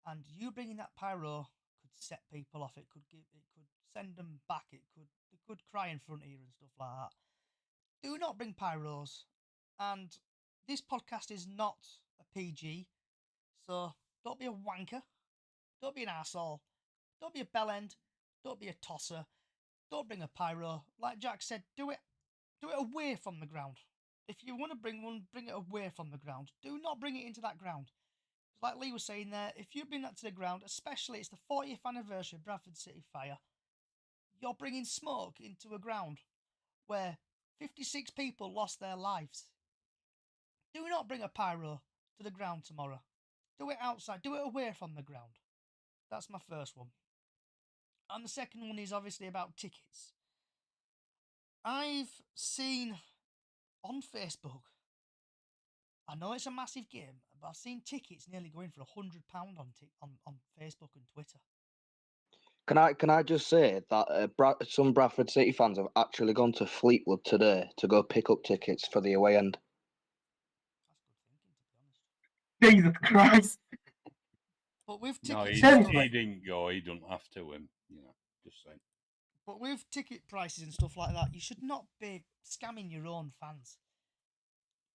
And you bringing that pyro could set people off. It could send them back. They could cry in front of you and stuff like that. Do not bring pyros. And this podcast is not a PG, so don't be a wanker. Don't be an arsehole. Don't be a bellend. Don't be a tosser. Don't bring a pyro. Like Jack said, do it away from the ground. If you want to bring one, bring it away from the ground. Do not bring it into that ground. Like Lee was saying there, if you bring that to the ground, especially it's the 40th anniversary of Bradford City Fire, you're bringing smoke into a ground where 56 people lost their lives. Do not bring a pyro to the ground tomorrow. Do it outside. Do it away from the ground. That's my first one. And the second one is obviously about tickets. I've seen on Facebook, I know it's a massive game, but I've seen tickets nearly going for £100 on Facebook and Twitter. Can I just say that some Bradford City fans have actually gone to Fleetwood today to go pick up tickets for the away end. That's good thinking, to be honest. Jesus Christ. But with No, tickets he, and he stuff, didn't go. He don't have to. Just saying. but with ticket prices and stuff like that, you should not be scamming your own fans.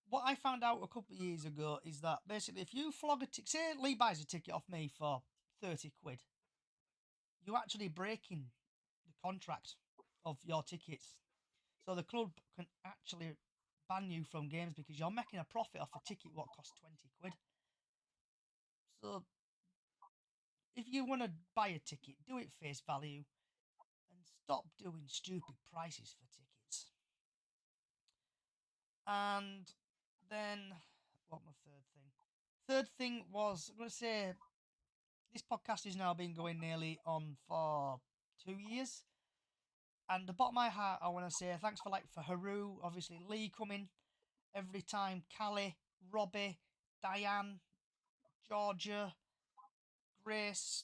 What I found out a couple of years ago is that basically, if you flog a ticket, say Lee buys a ticket off me for 30 quid, you're actually breaking the contract of your tickets. So the club can actually ban you from games because you're making a profit off a ticket what costs 20 quid. So if you want to buy a ticket, do it face value and stop doing stupid prices for tickets. And then, what my third thing? Third thing was, I'm going to say, this podcast has now been going nearly on for 2 years. And the bottom of my heart, I want to say thanks for Haru, obviously Lee coming every time, Callie, Robbie, Diane, Georgia, Grace,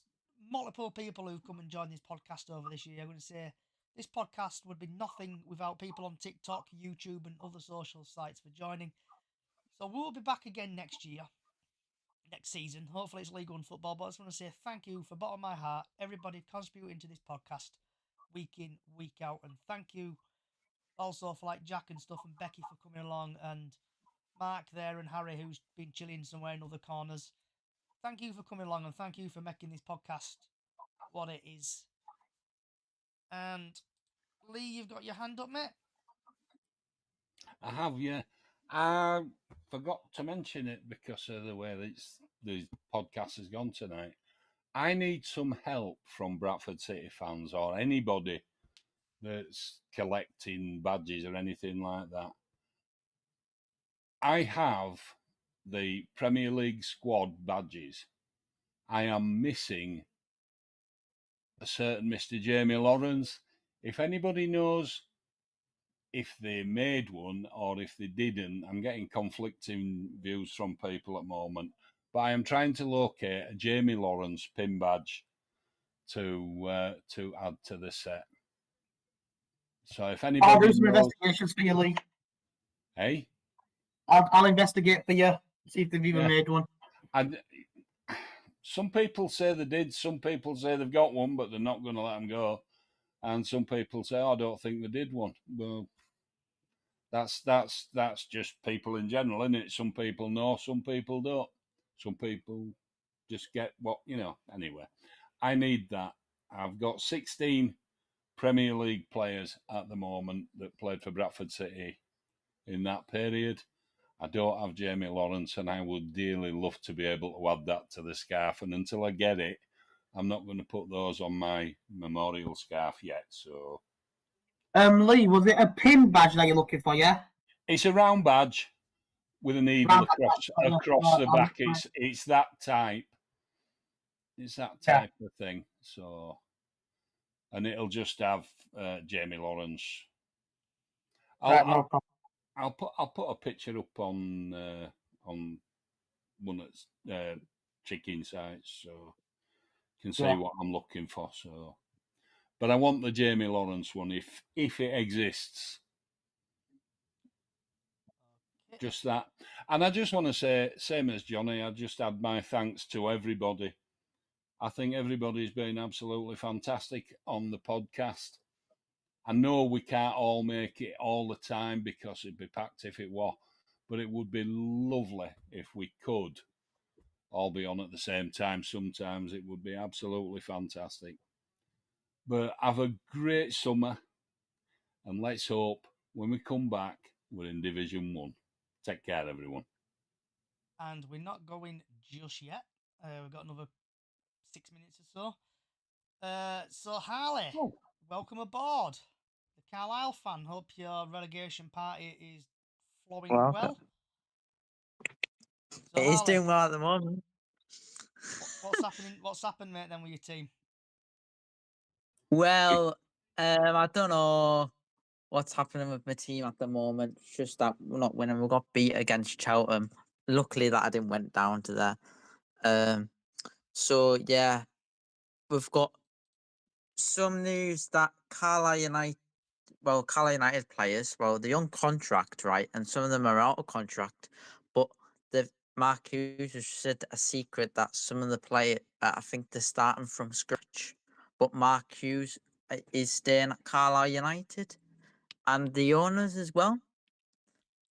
multiple people who've come and joined this podcast over this year. I'm going to say this podcast would be nothing without people on TikTok, YouTube, and other social sites for joining. So we'll be back again next year, next season. Hopefully it's League One football. But I just want to say thank you for bottom of my heart, everybody contributing to this podcast. week in, week out. And thank you also for like Jack and stuff and Becky for coming along and Mark there and Harry who's been chilling somewhere in other corners. Thank you for coming along and thank you for making this podcast what it is. And Lee, you've got your hand up, mate. I have, yeah. I forgot to mention it because of the way the podcast has gone tonight. I need some help from Bradford City fans or anybody that's collecting badges or anything like that. I have the Premier League squad badges. I am missing a certain Mr. Jamie Lawrence. If anybody knows if they made one or if they didn't, I'm getting conflicting views from people at the moment. But I am trying to locate a Jamie Lawrence pin badge to add to the set. So if anybody I'll do some knows, investigations for you, Lee. hey, I'll investigate for you, see if they've even Yeah. made one. Some people say they did. Some people say they've got one, but they're not going to let them go. And some people say, "Oh, I don't think they did one." Well, that's just people in general, isn't it? Some people know, some people don't. Some people just get what you know. Anyway, I need that. I've got 16 Premier League players at the moment that played for Bradford City in that period. I don't have Jamie Lawrence, and I would dearly love to be able to add that to the scarf. And until I get it, I'm not going to put those on my memorial scarf yet. So Lee, was it a pin badge that you're looking for? Yeah. it's a round badge with a needle Round badge, across the back. right. It's that type. It's that Yeah. type of thing. So, and it'll just have Jamie Lawrence. Right, no problem. I'll put a picture up on one of chicken sites so you can see what I'm looking for. So, but I want the Jamie Lawrence one if it exists. Just that. And I just want to say, same as Johnny, I just add my thanks to everybody. I think everybody's been absolutely fantastic on the podcast. I know we can't all make it all the time because it'd be packed if it were, but it would be lovely if we could all be on at the same time. Sometimes it would be absolutely fantastic. But have a great summer, and let's hope when we come back, we're in Division 1. Take care, everyone. And we're not going just yet. We've got another 6 minutes or so. So Harley, welcome aboard. The Carlisle fan. Hope your relegation party is flowing well. So It is Harley, doing well at the moment. what's happening? What's happened, mate? Then with your team? Well, I don't know what's happening with my team at the moment. It's just that we're not winning. We got beat against Cheltenham. Luckily, that I didn't went down to there. So yeah, we've got some news that Carlisle United players, they're on contract, right? And some of them are out of contract, but Mark Hughes has said a secret that some of the players, I think they're starting from scratch. But Mark Hughes is staying at Carlisle United, and the owners as well.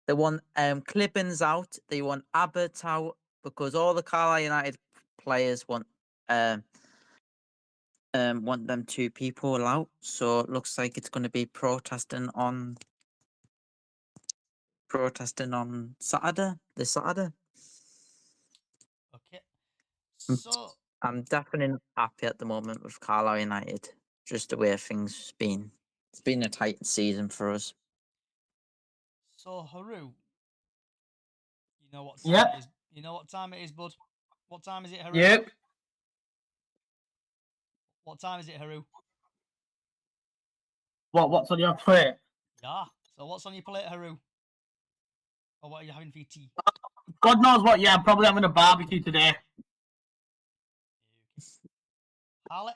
They want Clibbins out. They want Abbott out because all the Carlisle United players want them two people out. So it looks like it's going to be protesting on Saturday. This Saturday. Okay. So I'm definitely happy at the moment with Carlisle United. Just the way things been. It's been a tight season for us. So Haru, you know what time it is. You know what time it is, bud. What time is it, Haru? Yep. What time is it, Haru? What's on your plate? Yeah. So what's on your plate, Haru? Or what are you having for your tea? God knows what. Yeah, I'm probably having a barbecue today. Harley?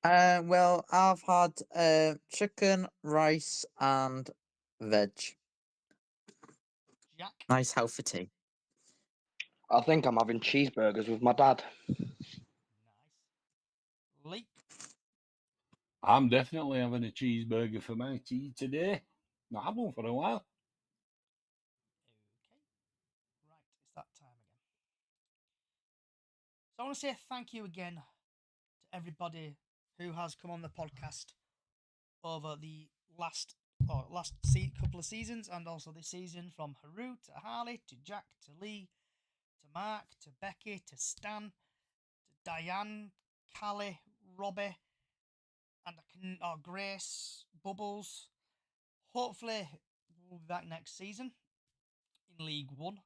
Well, I've had chicken, rice, and veg. Jack? Nice healthy tea. I think I'm having cheeseburgers with my dad. Nice. Lee? I'm definitely having a cheeseburger for my tea today. Not had one for a while. Okay. Right, it's that time again. So I want to say thank you again to everybody who has come on the podcast over the last couple of seasons and also this season, from Haru to Harley to Jack to Lee to Mark to Becky to Stan to Diane, Callie, Robbie, and Grace, Bubbles. Hopefully we'll be back next season in League One.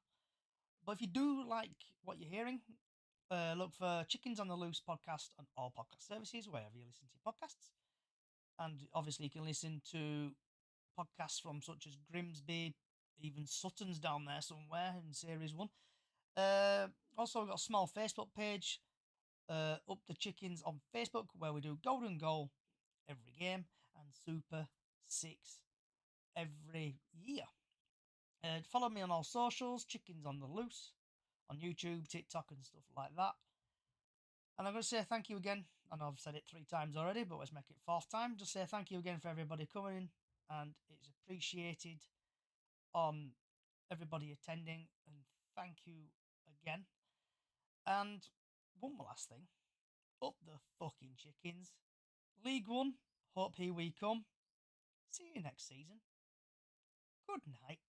But if you do like what you're hearing, look for Chickens on the Loose podcast on all podcast services, wherever you listen to podcasts. And obviously you can listen to podcasts from such as Grimsby, even Sutton's down there somewhere in Series 1. Also, we've got a small Facebook page, Up the Chickens on Facebook, where we do Golden Goal every game and Super 6 every year. Follow me on all socials, Chickens on the Loose, on YouTube, TikTok, and stuff like that. And I'm going to say thank you again. I know I've said it 3 times already, but let's make it 4th time. Just say thank you again for everybody coming in, and it's appreciated on everybody attending, and thank you again. And one more last thing. Up the fucking Chickens. League One, hope here we come. See you next season. Good night.